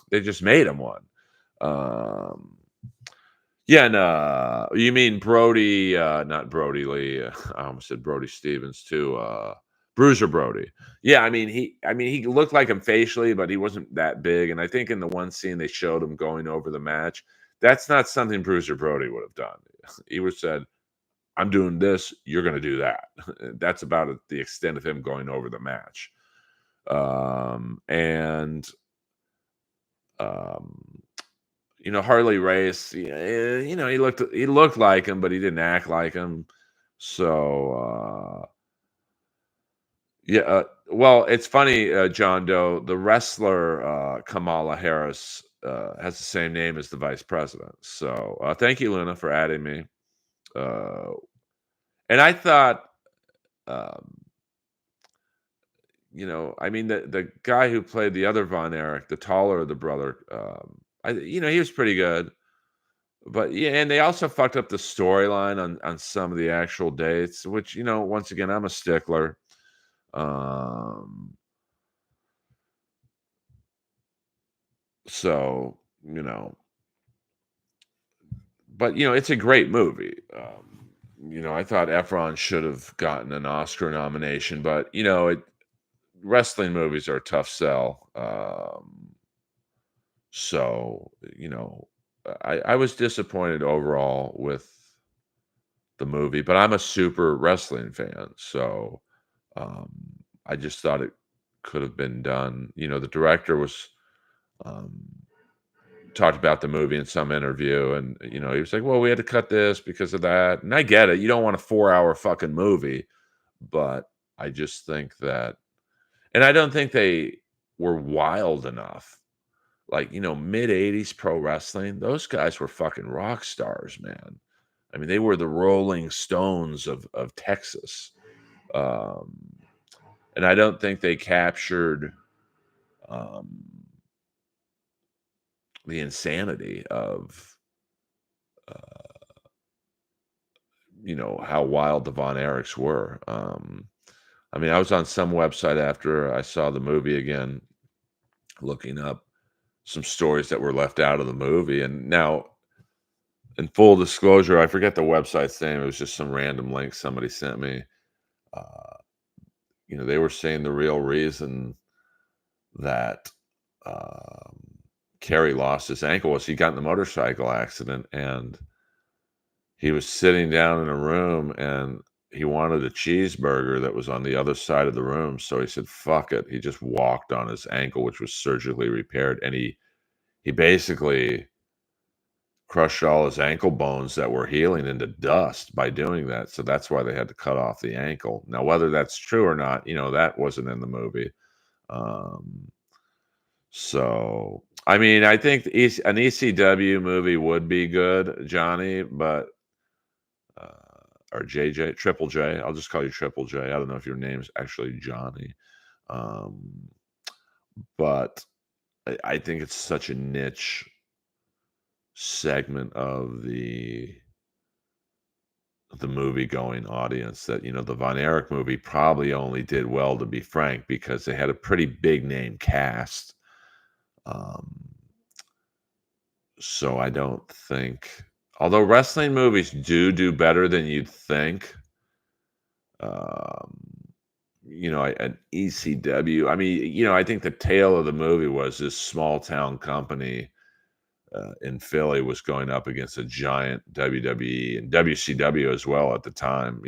They just made him one. Um, yeah, and you mean Brody, not Brody Lee. I almost said Brody Stevens too. Bruiser Brody. Yeah, I mean he looked like him facially, but he wasn't that big. And I think in the one scene they showed him going over the match, that's not something Bruiser Brody would have done. He would have said, "I'm doing this, you're gonna do that." That's about the extent of him going over the match. And um Harley Race, he looked like him, but he didn't act like him. So yeah, well, it's funny, John Doe. The wrestler Kamala Harris has the same name as the vice president. So thank you, Luna, for adding me. Uh, and I thought, um, I mean, the guy who played the other Von Erich, the taller of the brother, he was pretty good. But yeah, and they also fucked up the storyline on some of the actual dates, which once again, I'm a stickler. Um, so but it's a great movie. I thought Efron should have gotten an Oscar nomination, but wrestling movies are a tough sell. So I was disappointed overall with the movie, but I'm a super wrestling fan, so um, I just thought it could have been done. The director was um, talked about the movie in some interview, and he was like, "Well, we had to cut this because of that," and I get it. You don't want a 4-hour fucking movie, but I just think that, and I don't think they were wild enough. Like mid '80s pro wrestling, those guys were fucking rock stars, man. I mean, they were the Rolling Stones of Texas. Um, and I don't think they captured um, the insanity of how wild the Von Erichs were. I mean, I was on some website after I saw the movie again, looking up some stories that were left out of the movie. And now, in full disclosure, I forget the website's name. It was just some random link somebody sent me. Uh, they were saying the real reason that um, Kerry lost his ankle was he got in the motorcycle accident, and he was sitting down in a room and he wanted a cheeseburger that was on the other side of the room. So he said, fuck it. He just walked on his ankle, which was surgically repaired. And he basically crushed all his ankle bones that were healing into dust by doing that. So that's why they had to cut off the ankle. Now, whether that's true or not, that wasn't in the movie. Um, so, I mean, I think an ECW movie would be good, Johnny, but uh, or JJ, Triple J. I'll just call you Triple J. I don't know if your name's actually Johnny, um, but I think it's such a niche segment of the movie going audience that the Von Erich movie probably only did well, to be frank, because they had a pretty big name cast. Um, so I don't think, although wrestling movies do better than you'd think. Um, an ECW. I mean, I think the tale of the movie was this small town company in Philly was going up against a giant WWE and WCW as well at the time.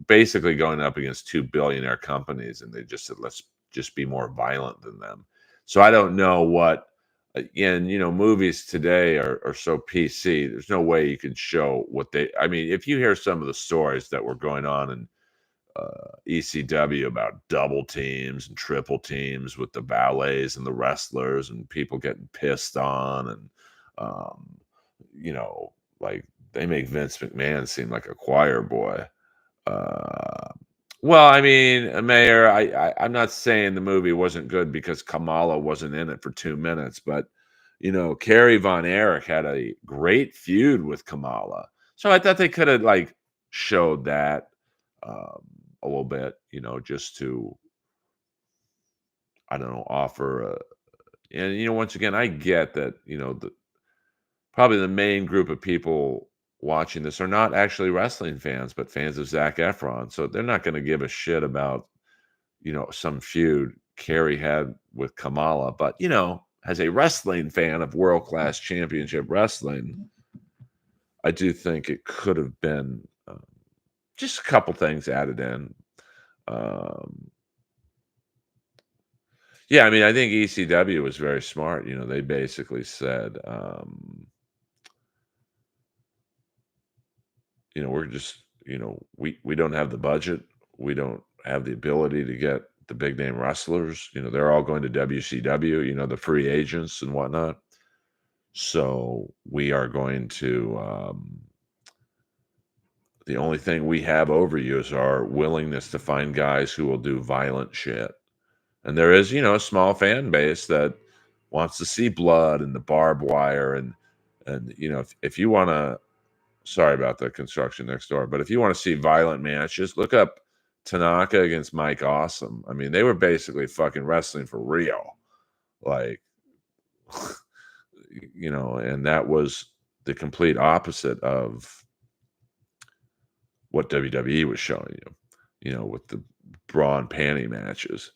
Basically going up against two billionaire companies, and they just said, "Let's just be more violent than them." So I don't know what. Again, movies today are so PC. There's no way you can show what they. I mean, if you hear some of the stories that were going on in ECW about double teams and triple teams with the valets and the wrestlers and people getting pissed on and um, you know like they make Vince McMahon seem like a choir boy. uh, well, I mean, Mayor, I'm not saying the movie wasn't good because Kamala wasn't in it for 2 minutes, but Kerry Von Erich had a great feud with Kamala, so I thought they could have showed that um, a little bit, just to I don't know offer and once again I get that probably the main group of people watching this are not actually wrestling fans, but fans of Zac Efron, so they're not going to give a shit about some feud Kerry had with Kamala. But, as a wrestling fan of world class championship wrestling, I do think it could have been just a couple things added in. Um, yeah, I mean, I think ECW was very smart. They basically said, we're just, we don't have the budget. We don't have the ability to get the big name wrestlers. They're all going to WCW, the free agents and whatnot. So we are going to, the only thing we have over you is our willingness to find guys who will do violent shit. And there is, a small fan base that wants to see blood and the barbed wire. And if you want to, sorry about the construction next door, but if you want to see violent matches, look up Tanaka against Mike Awesome. I mean, they were basically fucking wrestling for real. Like, and that was the complete opposite of what WWE was showing with the bra and panty matches.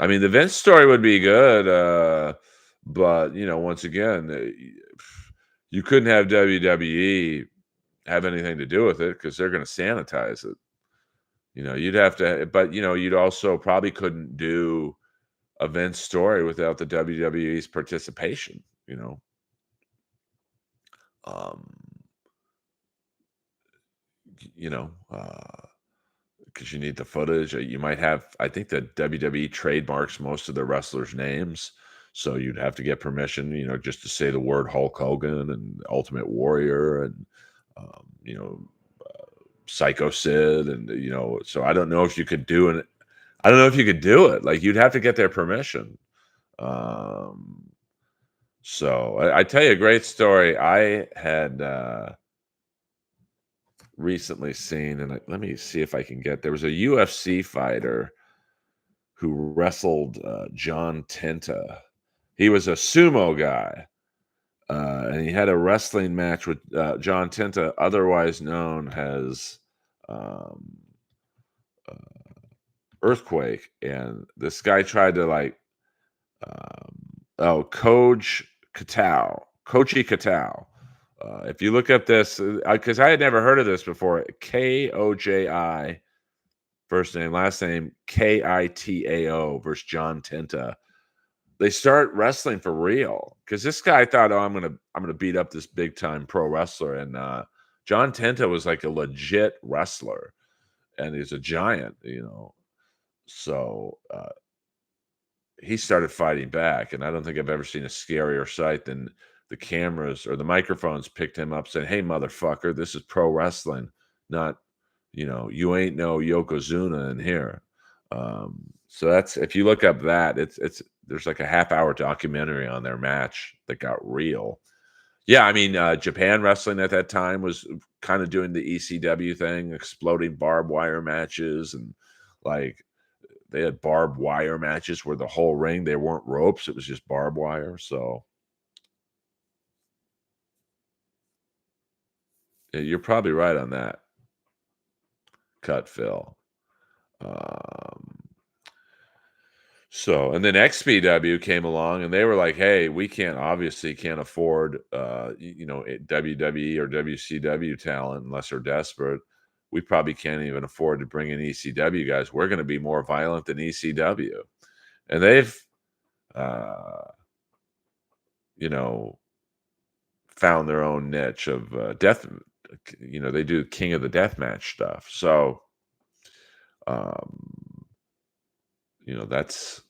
I mean, the Vince story would be good, but once again, you couldn't have WWE have anything to do with it because they're going to sanitize it. You'd have to, but you'd also probably couldn't do a Vince story without the WWE's participation. Um, you know, because you need the footage. You might have, I think that WWE trademarks most of their wrestlers' names. So you'd have to get permission, just to say the word Hulk Hogan and Ultimate Warrior and, you know, Psycho Sid. And, so I don't know if you could do it. I don't know if you could do it. Like, you'd have to get their permission. Um, so I tell you a great story. I had, recently seen, and let me see if I can get. There was a UFC fighter who wrestled John Tenta. He was a sumo guy, and he had a wrestling match with John Tenta, otherwise known as um, Earthquake. And this guy tried to Koji Katao, Kochi Katao. If you look up this, because I had never heard of this before, Koji, first name, last name, Kitao versus John Tenta. They start wrestling for real because this guy thought, "Oh, I'm gonna beat up this big time pro wrestler," and John Tenta was like a legit wrestler, and he's a giant, So he started fighting back, and I don't think I've ever seen a scarier sight than the cameras or the microphones picked him up, saying, "Hey, motherfucker, this is pro wrestling, not you ain't no Yokozuna in here." So that's, if you look up that, it's there's like a half-hour documentary on their match that got real. Yeah, I mean, Japan wrestling at that time was kind of doing the ECW thing, exploding barbed wire matches, and like they had barbed wire matches where the whole ring, they weren't ropes, it was just barbed wire. So yeah, you're probably right on that, Cut Phil. Um, So, and then XPW came along and they were like, "Hey, we can't afford WWE or WCW talent unless they're desperate. We probably can't even afford to bring in ECW guys. We're going to be more violent than ECW." And they've uh, you know, found their own niche of death. They do King of the Death Match stuff. So, um, that's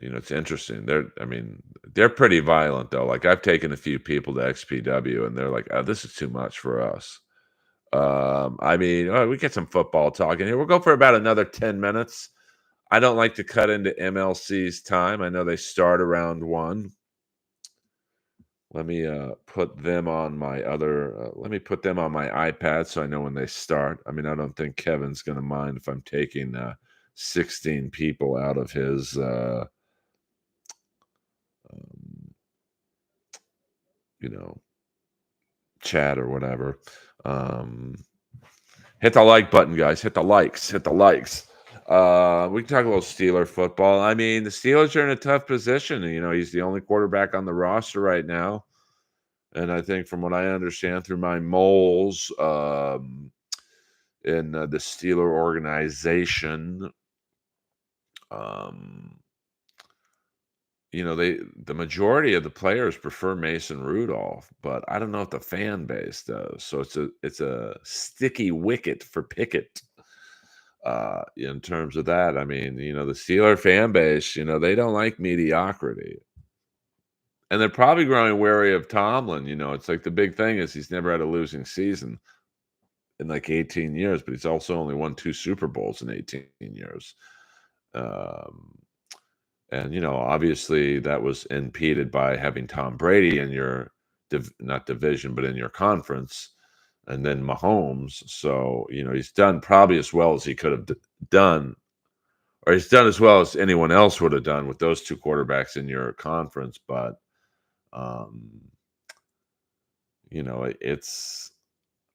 it's interesting. They're pretty violent though. Like I've taken a few people to XPW and they're like, "Oh, this is too much for us." We get some football talking here. We'll go for about another 10 minutes. I don't like to cut into MLC's time. I know they start around 1. Let me let me put them on my iPad so I know when they start. I mean, I don't think Kevin's going to mind if I'm taking 16 people out of his um, you know, chat or whatever. Um, Hit the like button, guys. Hit the likes. Hit the likes. We can talk a little Steeler football. I mean, the Steelers are in a tough position. He's the only quarterback on the roster right now. And I think from what I understand through my moles in the Steeler organization, um, the majority of the players prefer Mason Rudolph, but I don't know if the fan base does. So it's a sticky wicket for Pickett. In terms of that, I mean, the Steeler fan base, they don't like mediocrity. And they're probably growing wary of Tomlin. It's like the big thing is he's never had a losing season in like 18 years, but he's also only won 2 Super Bowls in 18 years. Um, and obviously that was impeded by having Tom Brady in your not division, but in your conference, and then Mahomes. So he's done probably as well as he could have done, or he's done as well as anyone else would have done with those 2 quarterbacks in your conference. But um, it's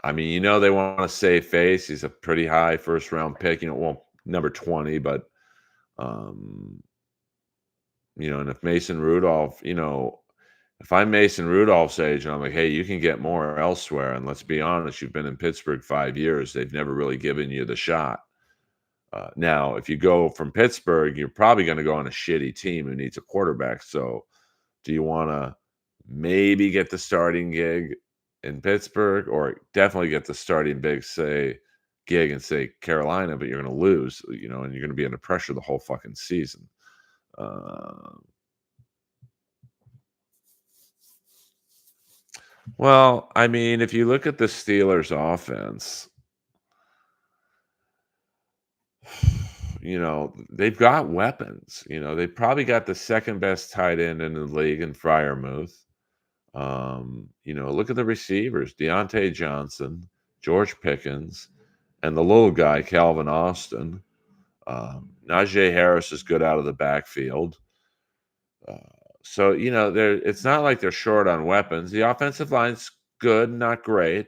I mean, they want to save face. He's a pretty high first round pick, well, number 20, but um, and if Mason Rudolph, if I'm Mason Rudolph's age and I'm like, hey, you can get more elsewhere. And let's be honest, you've been in Pittsburgh 5 years. They've never really given you the shot. Now, if you go from Pittsburgh, you're probably going to go on a shitty team who needs a quarterback. So do you want to maybe get the starting gig in Pittsburgh, or definitely get the starting gig in say Carolina, but you're going to lose, and you're going to be under pressure the whole fucking season. Well, I mean, if you look at the Steelers offense, they've got weapons. They've probably got the second best tight end in the league in Freiermuth. Look at the receivers: Deontay Johnson, George Pickens, and the little guy Calvin Austin. Najee Harris is good out of the backfield. Uh, so it's not like they're short on weapons. The offensive line's good, not great,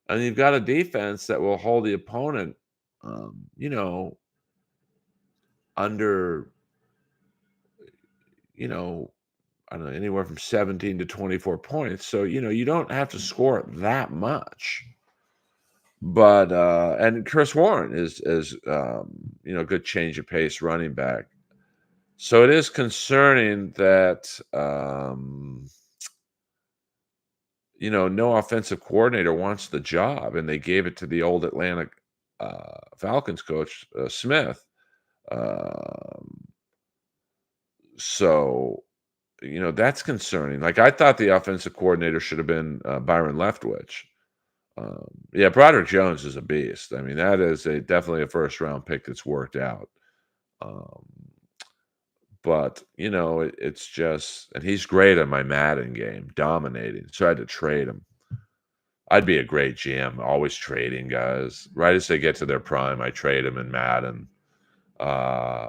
and you've got a defense that will hold the opponent, under, you know, I don't know, anywhere from 17 to 24 points. So you don't have to score that much. But and Chris Warren is a good change of pace running back. So it is concerning that no offensive coordinator wants the job, and they gave it to the old Atlanta Falcons coach Smith. Um, so that's concerning. Like I thought the offensive coordinator should have been Byron Leftwich. Yeah, Broderick Jones is a beast. I mean, that is definitely a first round pick that's worked out. Um, but it's just, and he's great at my Madden game, dominating. So I had to trade him. I'd be a great GM, always trading guys. Right as they get to their prime, I trade them in Madden. Uh,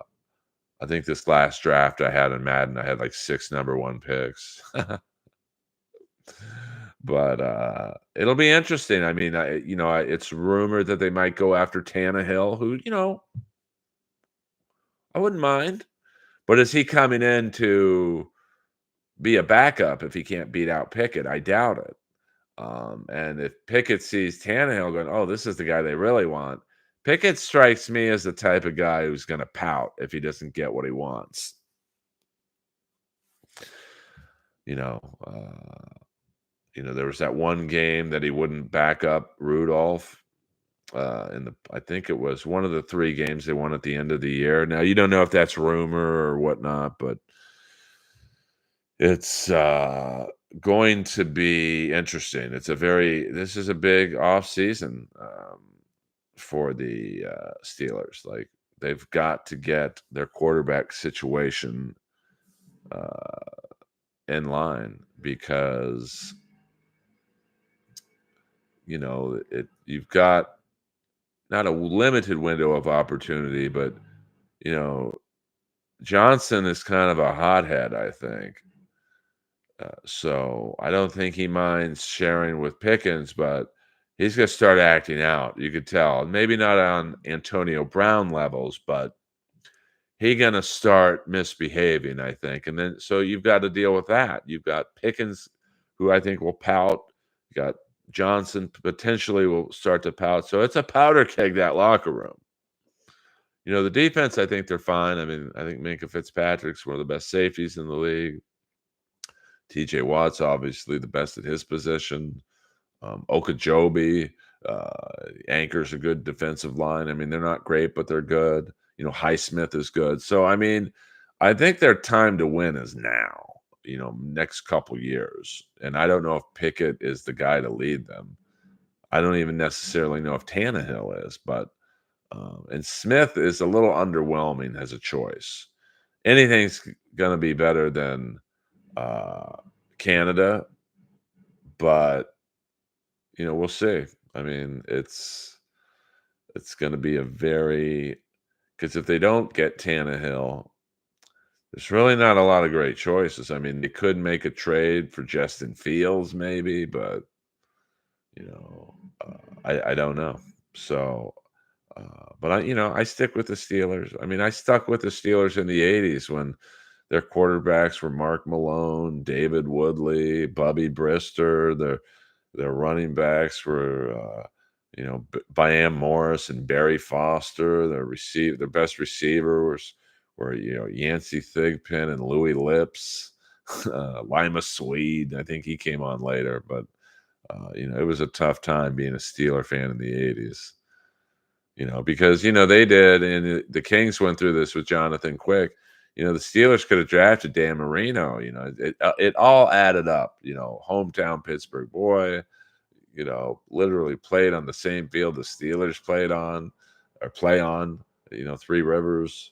I think this last draft I had in Madden, I had like 6 number 1 picks. But it'll be interesting. I mean, it's rumored that they might go after Tannehill, who I wouldn't mind. But is he coming in to be a backup if he can't beat out Pickett? I doubt it. And if Pickett sees Tannehill going, "Oh, this is the guy they really want," Pickett strikes me as the type of guy who's going to pout if he doesn't get what he wants. You know, there was that one game that he wouldn't back up Rudolph. I think it was one of the 3 games they won at the end of the year. Now you don't know if that's rumor or whatnot, but it's going to be interesting. This is a big off season for the Steelers. Like they've got to get their quarterback situation uh, in line because you've got not a limited window of opportunity, but you know Johnson is kind of a hothead, I think. So I don't think he minds sharing with Pickens, but he's going to start acting out. You could tell. Maybe not on Antonio Brown levels, but he's going to start misbehaving, I think. And then so you've got to deal with that. You've got Pickens, who I think will pout. You got Johnson potentially will start to pout. So it's a powder keg, that locker room. The defense, I think they're fine. I mean, I think Minka Fitzpatrick's one of the best safeties in the league. TJ Watt's obviously the best at his position. Okajobi anchors a good defensive line. I mean, they're not great, but they're good. Highsmith is good. So, I mean, I think their time to win is now, next couple years. And I don't know if Pickett is the guy to lead them. I don't even necessarily know if Tannehill is, but and Smith is a little underwhelming as a choice. Anything's going to be better than uh, Canada, but we'll see. I mean, it's going to be a very because if they don't get Tannehill, there's really not a lot of great choices. I mean, they could make a trade for Justin Fields, maybe, but you know, I don't know. So, but I stick with the Steelers. I mean, I stuck with the Steelers in the '80s when their quarterbacks were Mark Malone, David Woodley, Bubby Brister. Their running backs were, Byam Morris and Barry Foster. Their best receivers were Yancey Thigpen and Louis Lips, Lima Swede. I think he came on later, but it was a tough time being a Steeler fan in the '80s. Because they did, and the Kings went through this with Jonathan Quick. The Steelers could have drafted Dan Marino. It all added up. Hometown Pittsburgh boy. Literally played on the same field the Steelers played on, or play on. Three Rivers,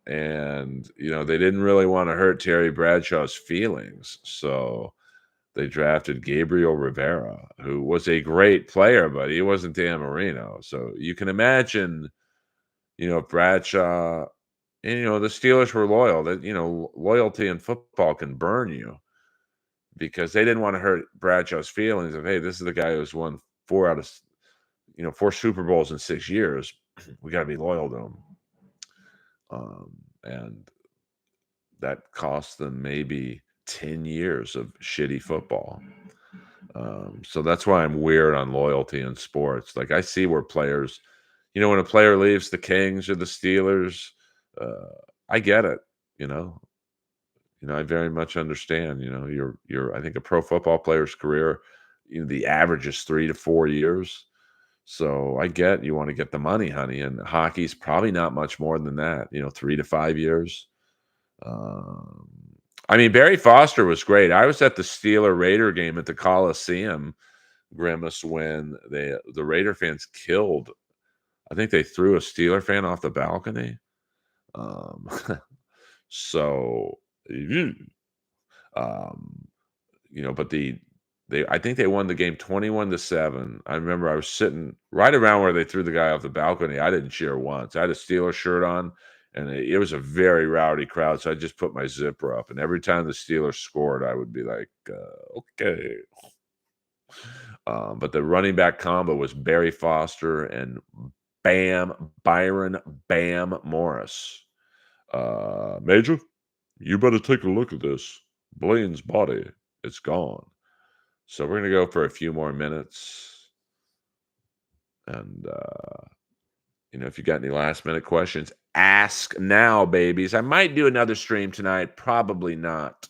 and they didn't really want to hurt Terry Bradshaw's feelings, so they drafted Gabriel Rivera, who was a great player, but he wasn't Dan Marino. So you can imagine, if Bradshaw, and the Steelers were loyal. That loyalty in football can burn you because they didn't want to hurt Bradshaw's feelings of, hey, this is the guy who's won 4 Super Bowls in 6 years. We got to be loyal to him, and that cost them maybe 10 years of shitty football. So that's why I'm weird on loyalty in sports. Like I see where players, when a player leaves the Kings or the Steelers, I get it. I very much understand. You're. I think a pro football player's career, the average is 3 to 4 years. So I get you want to get the money, honey, and hockey's probably not much more than that. 3 to 5 years. Um, I mean, Barry Foster was great. I was at the Steeler Raider game at the Coliseum, Grimace, when the Raider fans killed. I think they threw a Steeler fan off the balcony. Um, so, um, but I think they won the game 21-7. I remember I was sitting right around where they threw the guy off the balcony. I didn't cheer once. I had a Steeler shirt on, and it was a very rowdy crowd. So I just put my zipper up, and every time the Steelers scored, I would be like, okay. But the running back combo was Barry Foster and Byron Bam Morris. Major, you better take a look at this. Blaine's body, it's gone. So we're gonna go for a few more minutes, and if you got any last minute questions, ask now, babies. I might do another stream tonight, probably not.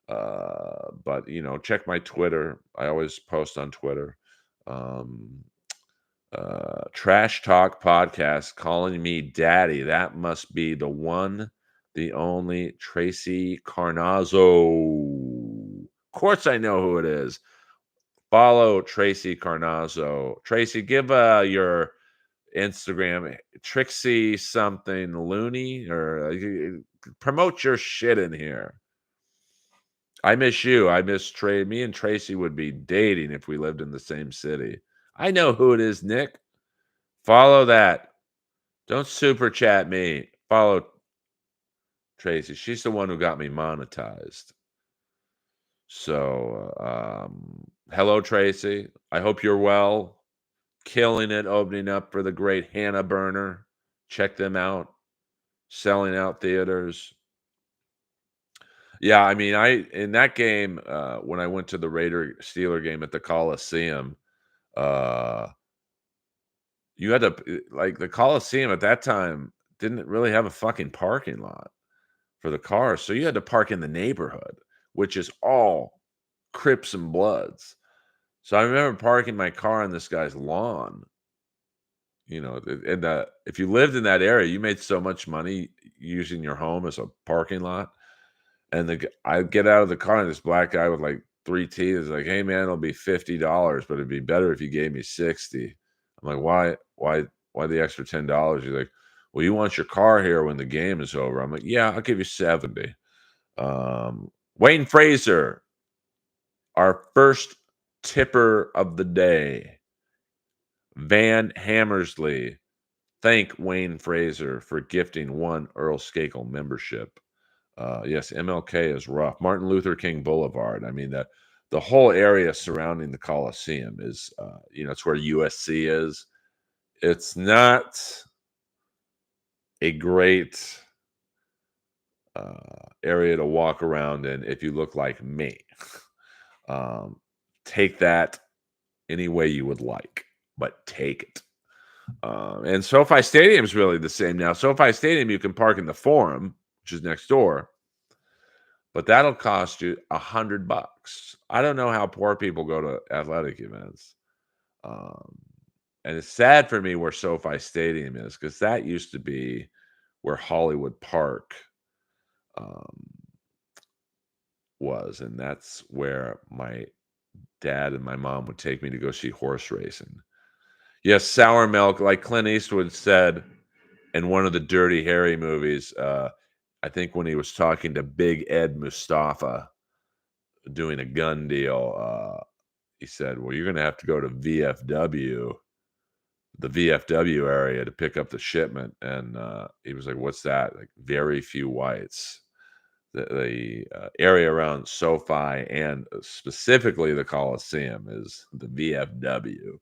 But check my Twitter. I always post on Twitter. Um, Trash Talk Podcast calling me daddy. That must be the one, the only Tracy Carnazzo. Of course, I know who it is. Follow Tracy Carnazzo. Tracy, give your Instagram Trixie something loony or promote your shit in here. I miss you. I miss Trey. Me and Tracy would be dating if we lived in the same city. I know who it is, Nick. Follow that. Don't super chat me. Follow Tracy. She's the one who got me monetized. So, hello, Tracy. I hope you're well. Killing it, opening up for the great Hannah Burner. Check them out. Selling out theaters. Yeah, I mean, in that game, when I went to the Raider Steeler game at the Coliseum, uh, you had to like the Coliseum at that time didn't really have a fucking parking lot for the cars, so you had to park in the neighborhood, which is all Crips and Bloods. So I remember parking my car on this guy's lawn. And if you lived in that area, you made so much money using your home as a parking lot. And I get out of the car, and this black guy with like 3 teeth is like, "Hey man, it'll be $50, but it'd be better if you gave me 60." I'm like, "Why the extra $10?" He's like, "Well, you want your car here when the game is over." I'm like, "Yeah, I'll give you 70." Wayne Fraser, our first tipper of the day. Van Hammersley, thank Wayne Fraser for gifting one Earl Skakel membership. Yes, MLK is rough. Martin Luther King Boulevard. I mean, the whole area surrounding the Coliseum is, it's where USC is. It's not a great area to walk around in if you look like me. Take that any way you would like, but take it. And SoFi Stadium is really the same now. SoFi Stadium, you can park in the Forum, which is next door, but that'll cost you $100. I don't know how poor people go to athletic events. And it's sad for me where SoFi Stadium is, because that used to be where Hollywood Park was, and that's where my dad and my mom would take me to go see horse racing. Yes, sour milk, like Clint Eastwood said in one of the Dirty Harry movies. I think when he was talking to Big Ed Mustafa doing a gun deal, he said, "Well, you're going to have to go to the VFW area to pick up the shipment." And he was like, "What's that?" Like, very few whites. The area around SoFi and specifically the Coliseum is the VFW.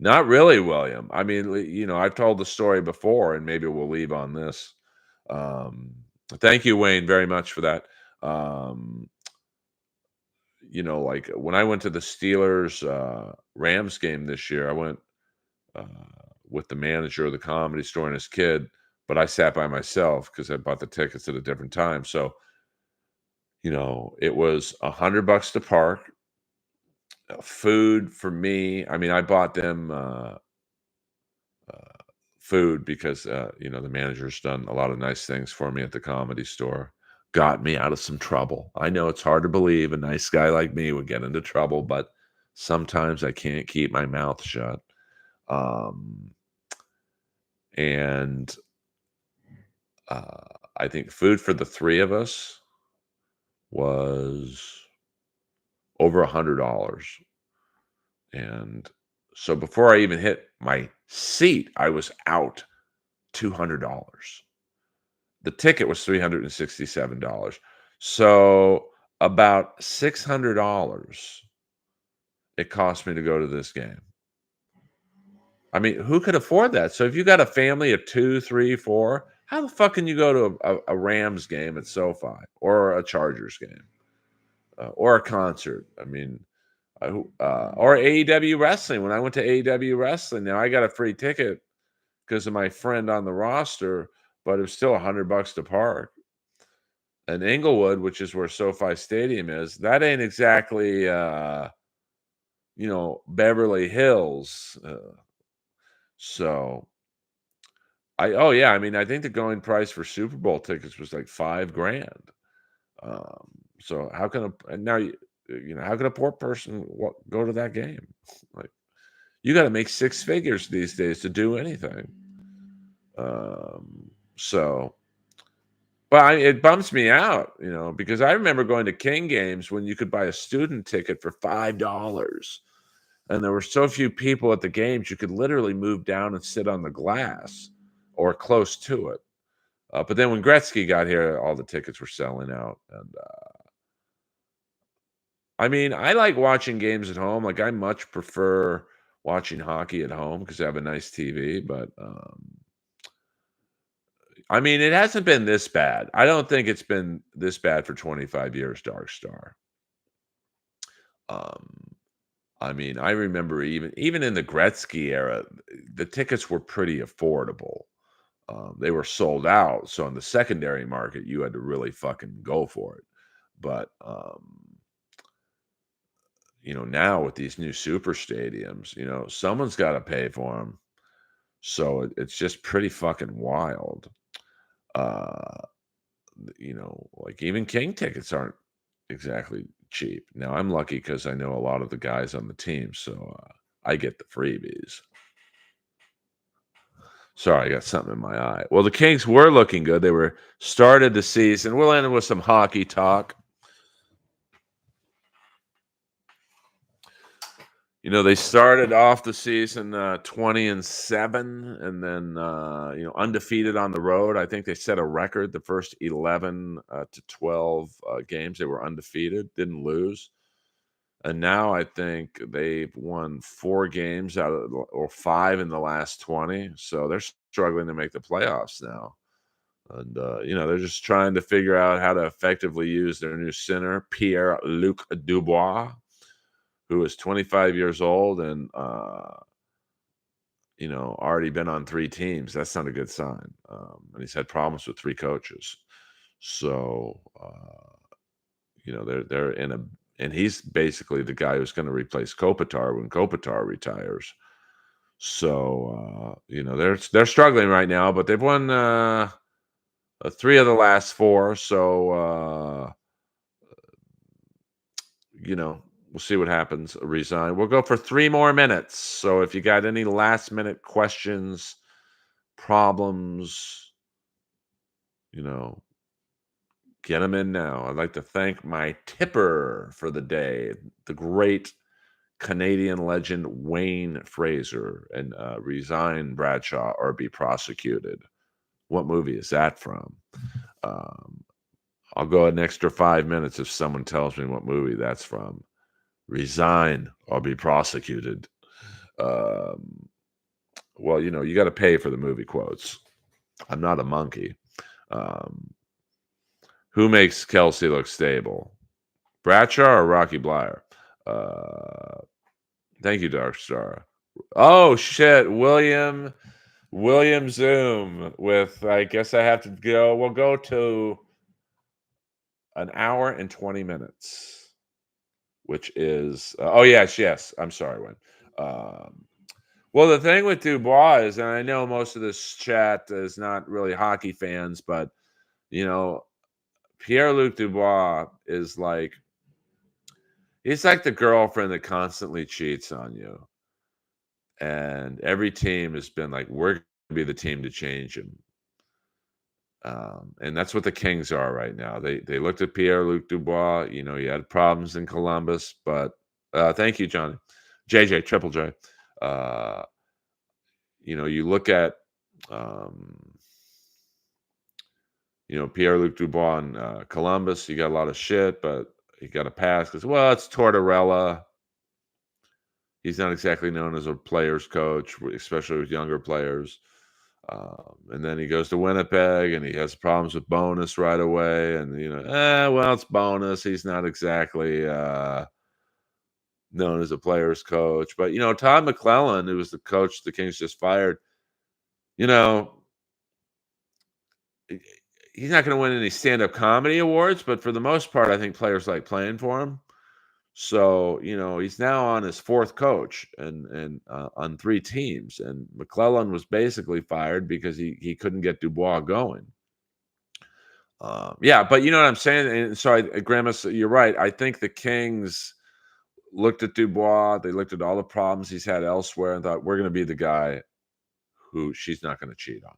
Not really, William. I mean, I've told the story before, and maybe we'll leave on this. Um, Thank you, Wayne, very much for that. Like when I went to the Steelers Rams game this year, I went uh, with the manager of the Comedy Store and his kid, but I sat by myself because I bought the tickets at a different time. So, it was $100 to park. Food for me. I mean, I bought them food because the manager's done a lot of nice things for me at the Comedy Store. Got me out of some trouble. I know it's hard to believe a nice guy like me would get into trouble, but sometimes I can't keep my mouth shut. And I think food for the three of us was over $100. And so before I even hit my seat, I was out $200. The ticket was $367. So about $600 it cost me to go to this game. I mean, who could afford that? So if you got a family of 2, 3, 4, how the fuck can you go to a Rams game at SoFi or a Chargers game or a concert? I mean, or AEW wrestling. When I went to AEW wrestling, now I got a free ticket because of my friend on the roster, but it was still $100 to park. And Inglewood, which is where SoFi Stadium is, that ain't exactly Beverly Hills. So oh yeah, I mean, I think the going price for Super Bowl tickets was like 5 grand. Um, so how can and now how can a poor person go to that game? Like you got to make 6 figures these days to do anything. So, but it bumps me out, because I remember going to King games when you could buy a student ticket for $5, and there were so few people at the games, you could literally move down and sit on the glass or close to it. But then when Gretzky got here, all the tickets were selling out. And I mean, I like watching games at home. Like I much prefer watching hockey at home because I have a nice TV. But I mean, it hasn't been this bad. I don't think it's been this bad for 25 years, Dark Star. Um, I mean, I remember even in the Gretzky era, the tickets were pretty affordable. They were sold out, so on the secondary market, you had to really fucking go for it. But now with these new super stadiums, someone's got to pay for them. So it's just pretty fucking wild. Uh, like even King tickets aren't exactly cheap. Now I'm lucky because I know a lot of the guys on the team, so I get the freebies. Sorry, I got something in my eye. Well, the Kings were looking good. They were started the season. We'll end with some hockey talk. They started off the season 20-7, and then undefeated on the road. I think they set a record the first 11 to 12 games. They were undefeated, didn't lose. And now I think they've won 4 games out of or 5 in the last 20. So they're struggling to make the playoffs now. And they're just trying to figure out how to effectively use their new center, Pierre-Luc Dubois, who is 25 years old and already been on 3 teams. That's not a good sign. And he's had problems with 3 coaches. So they're in a and he's basically the guy who's going to replace Kopitar when Kopitar retires. So they're struggling right now, but they've won 3 of the last 4. So we'll see what happens. Resign. We'll go for 3 more minutes. So if you got any last minute questions, problems, get them in now. I'd like to thank my tipper for the day, the great Canadian legend Wayne Fraser, and resign Bradshaw or be prosecuted. What movie is that from? Um, I'll go an extra 5 minutes if someone tells me what movie that's from. Resign or be prosecuted. Well, you got to pay for the movie quotes. I'm not a monkey. Um, who makes Kelsey look stable? Bradshaw or Rocky Blyer? Uh, thank you, Dark Star. Oh shit, William Zoom with I guess I have to go. We'll go to an hour and 20 minutes, which is oh yes. I'm sorry, Wayne. Well, the thing with Dubois is, and I know most of this chat is not really hockey fans, but Pierre-Luc Dubois is he's like the girlfriend that constantly cheats on you. And every team has been like, we're going to be the team to change him. And that's what the Kings are right now. They looked at Pierre-Luc Dubois. He had problems in Columbus, but thank you, Johnny. JJ, Triple J. You look at, Pierre-Luc Dubois in Columbus. He got a lot of shit, but he got a pass because, well, it's Tortorella. He's not exactly known as a player's coach, especially with younger players. And then he goes to Winnipeg, and he has problems with bonus right away. And well, it's bonus. He's not exactly known as a player's coach. But Todd McClellan, who was the coach the Kings just fired, you know, he's not going to win any stand-up comedy awards, but for the most part, I think players like playing for him. So, he's now on his fourth coach and on three teams. And McClellan was basically fired because he couldn't get Dubois going. Yeah, but you know what I'm saying? And so, Grimace, you're right. I think the Kings looked at Dubois. They looked at all the problems he's had elsewhere and thought, we're going to be the guy who she's not going to cheat on.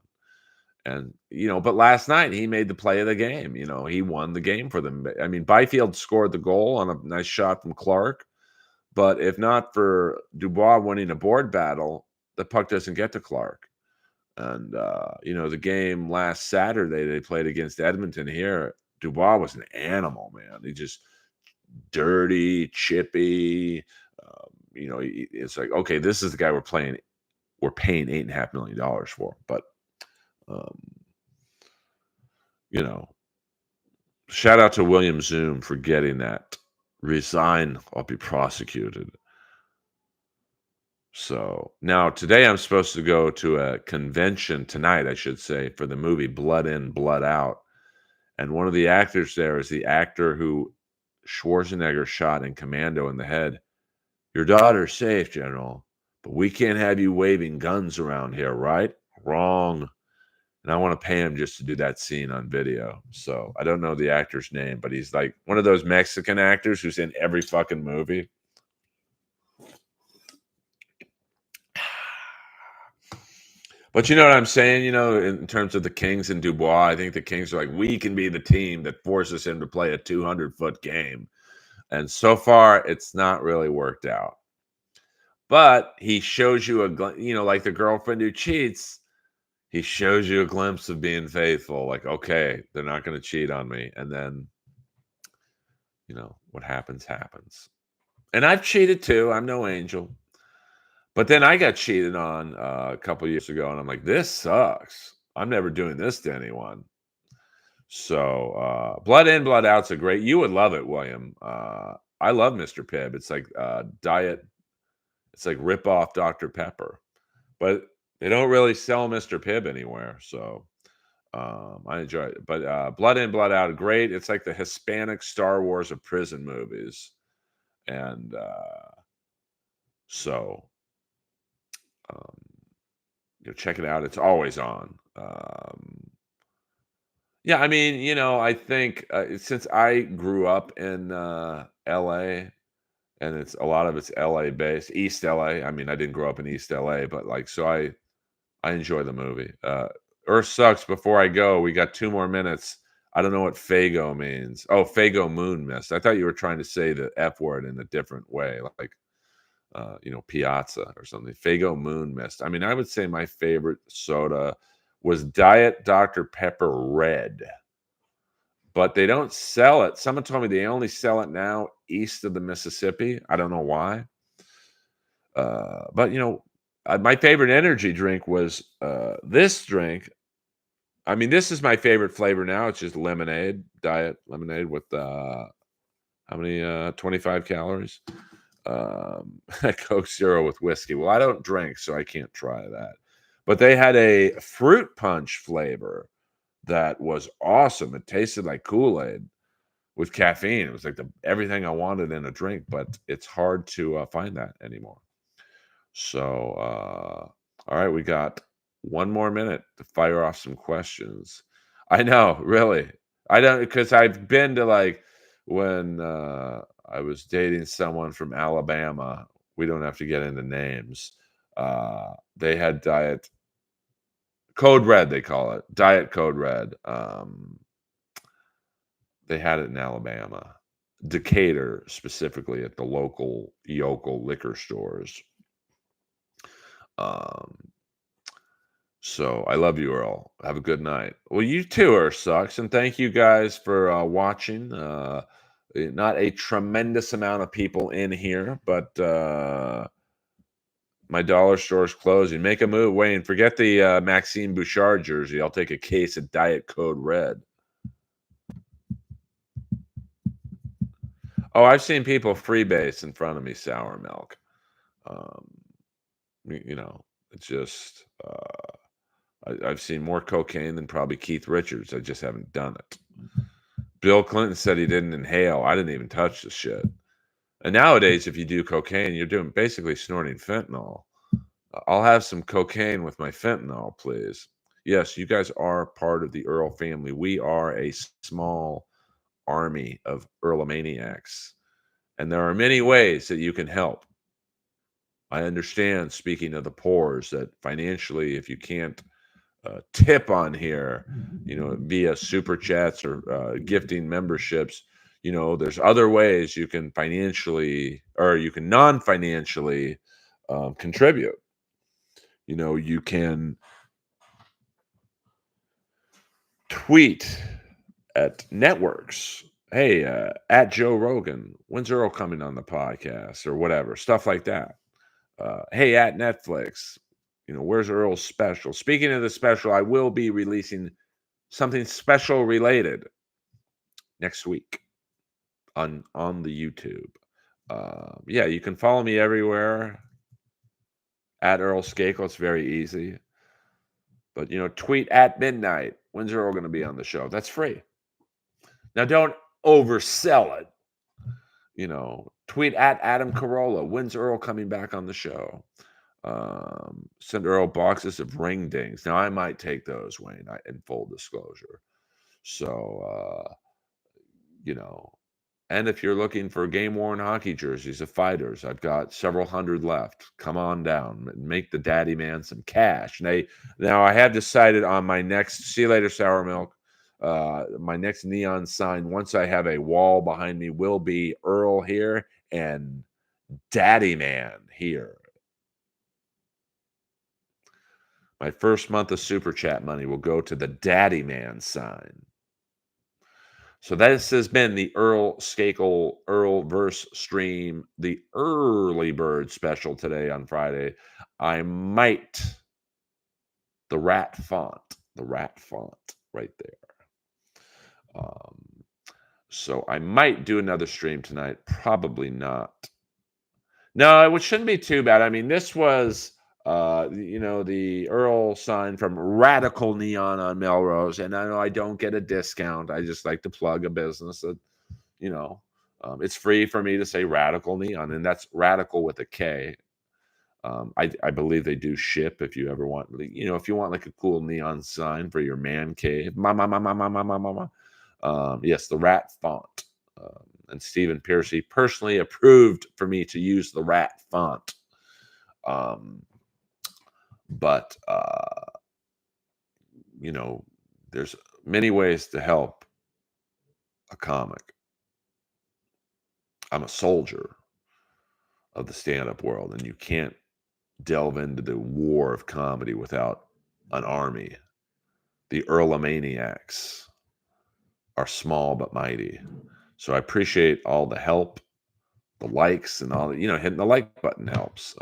And, but last night he made the play of the game. He won the game for them. I mean, Byfield scored the goal on a nice shot from Clark. But if not for Dubois winning a board battle, the puck doesn't get to Clark. And, the game last Saturday they played against Edmonton here, Dubois was an animal, man. He just dirty, chippy. It's like, okay, this is the guy we're paying $8.5 million for. But, shout out to William Zoom for getting that. Resign, I'll be prosecuted. So now today I'm supposed to go to a convention tonight, I should say, for the movie Blood In, Blood Out. And one of the actors there is the actor who Schwarzenegger shot in Commando in the head. Your daughter's safe, General, but we can't have you waving guns around here, right? Wrong. And I want to pay him just to do that scene on video. So I don't know the actor's name, but he's like one of those Mexican actors who's in every fucking movie. But you know what I'm saying? In terms of the Kings and Dubois, I think the Kings are like, we can be the team that forces him to play a 200-foot game. And so far, it's not really worked out. But he shows you like the girlfriend who cheats, he shows you a glimpse of being faithful. Like, okay, they're not going to cheat on me. And then, what happens, happens. And I've cheated too. I'm no angel. But then I got cheated on a couple years ago, and I'm like, this sucks. I'm never doing this to anyone. So Blood In, Blood Out's you would love it, William. I love Mr. Pibb. It's like diet. It's like rip off Dr. Pepper. But they don't really sell Mr. Pibb anywhere. So I enjoy it. But Blood In, Blood Out, great. It's like the Hispanic Star Wars of prison movies. And so check it out. It's always on. Yeah, I mean, I think since I grew up in LA, and a lot of it's LA based, East LA. I mean, I didn't grow up in East LA, but so I enjoy the movie. Earth sucks. Before I go, we got 2 more minutes. I don't know what Fago means. Oh, Fago Moon Mist. I thought you were trying to say the F word in a different way, like Piazza or something. Fago Moon Mist. I mean, I would say my favorite soda was Diet Dr. Pepper Red, but they don't sell it. Someone told me they only sell it now east of the Mississippi. I don't know why. But my favorite energy drink was this drink. I mean, this is my favorite flavor now. It's just lemonade, diet lemonade with how many 25 calories. Coke Zero with whiskey. Well, I don't drink, so I can't try that. But they had a fruit punch flavor that was awesome. It tasted like Kool-Aid with caffeine. It was like everything I wanted in a drink, but it's hard to find that anymore. So, all right, we got 1 more minute to fire off some questions. I know, really. I don't, because I've been to when I was dating someone from Alabama. We don't have to get into names. They had Diet Code Red, they call it. Diet Code Red. They had it in Alabama. Decatur, specifically at the local yokel liquor stores. So I love you, Earl. Have a good night. Well, you too, Earl Sucks. And thank you guys for watching. Not a tremendous amount of people in here, but My dollar store's closing. Make a move, Wayne. Forget the Maxime Bouchard jersey. I'll take a case of Diet Code Red. Oh, I've seen people freebase in front of me sour milk. Um, it's just I've seen more cocaine than probably Keith Richards. I just haven't done it. Bill Clinton said he didn't inhale. I didn't even touch the shit. And nowadays, if you do cocaine, you're doing basically snorting fentanyl. I'll have some cocaine with my fentanyl, please. Yes, you guys are part of the Earl family. We are a small army of Earlomaniacs. And there are many ways that you can help. I understand, speaking of the poors, that financially, if you can't tip on here, via super chats or gifting memberships, there's other ways you can financially or you can non-financially contribute. You can tweet at networks. Hey, at Joe Rogan, when's Earl coming on the podcast or whatever, stuff like that. Hey, at Netflix, where's Earl's special? Speaking of the special, I will be releasing something special related next week on the YouTube. Yeah, you can follow me everywhere at Earl Skakel. It's very easy. But tweet at midnight. When's Earl going to be on the show? That's free. Now don't oversell it. Tweet at Adam Carolla. When's Earl coming back on the show? Send Earl boxes of ring dings. Now I might take those, Wayne, in full disclosure. So and if you're looking for game-worn hockey jerseys of fighters, I've got several hundred left. Come on down and make the daddy man some cash. Now I have decided on my next, see you later, sour milk, my next neon sign, once I have a wall behind me, will be Earl here and Daddy Man here. My first month of Super Chat money will go to the Daddy Man sign. So this has been the Earl Skakel Earlverse stream, the early bird special today on Friday. The rat font right there. So I might do another stream tonight. Probably not. No, it shouldn't be too bad. I mean, this was the Earl sign from Radical Neon on Melrose, and I know I don't get a discount. I just like to plug a business that, it's free for me to say Radical Neon, and that's Radical with a K. I believe they do ship if you ever want, if you want like a cool neon sign for your man cave. Yes, the rat font. And Stephen Piercy personally approved for me to use the rat font. But there's many ways to help a comic. I'm a soldier of the stand-up world, and you can't delve into the war of comedy without an army. The Earlomaniacs are small but mighty. So I appreciate all the help, the likes, and all the, hitting the like button helps.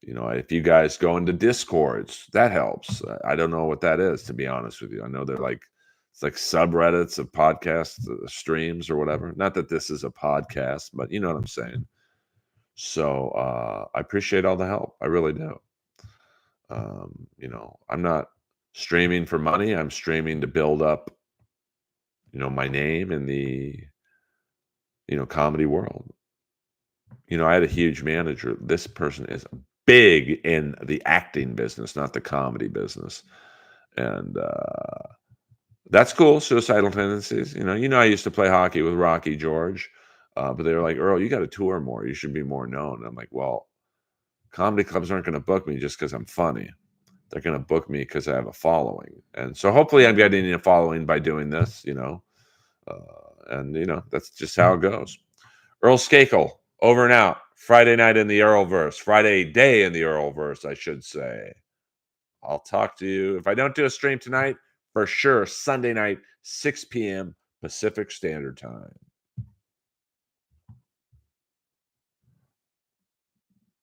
If you guys go into Discords, that helps. I don't know what that is, to be honest with you. I know it's like subreddits of podcast streams or whatever. Not that this is a podcast, but you know what I'm saying. So I appreciate all the help. I really do. I'm not streaming for money. I'm streaming to build up, my name in the, comedy world. I had a huge manager. This person is big in the acting business, not the comedy business. And that's cool. Suicidal tendencies. I used to play hockey with Rocky George, but they were like, Earl, you got to tour more. You should be more known. And I'm like, well, comedy clubs aren't going to book me just because I'm funny. They're going to book me because I have a following. And so hopefully I'm getting a following by doing this, that's just how it goes. Earl Skakel, over and out. Friday night in the Earlverse. Friday day in the Earlverse, I should say. I'll talk to you. If I don't do a stream tonight, for sure, Sunday night, 6 p.m. Pacific Standard Time.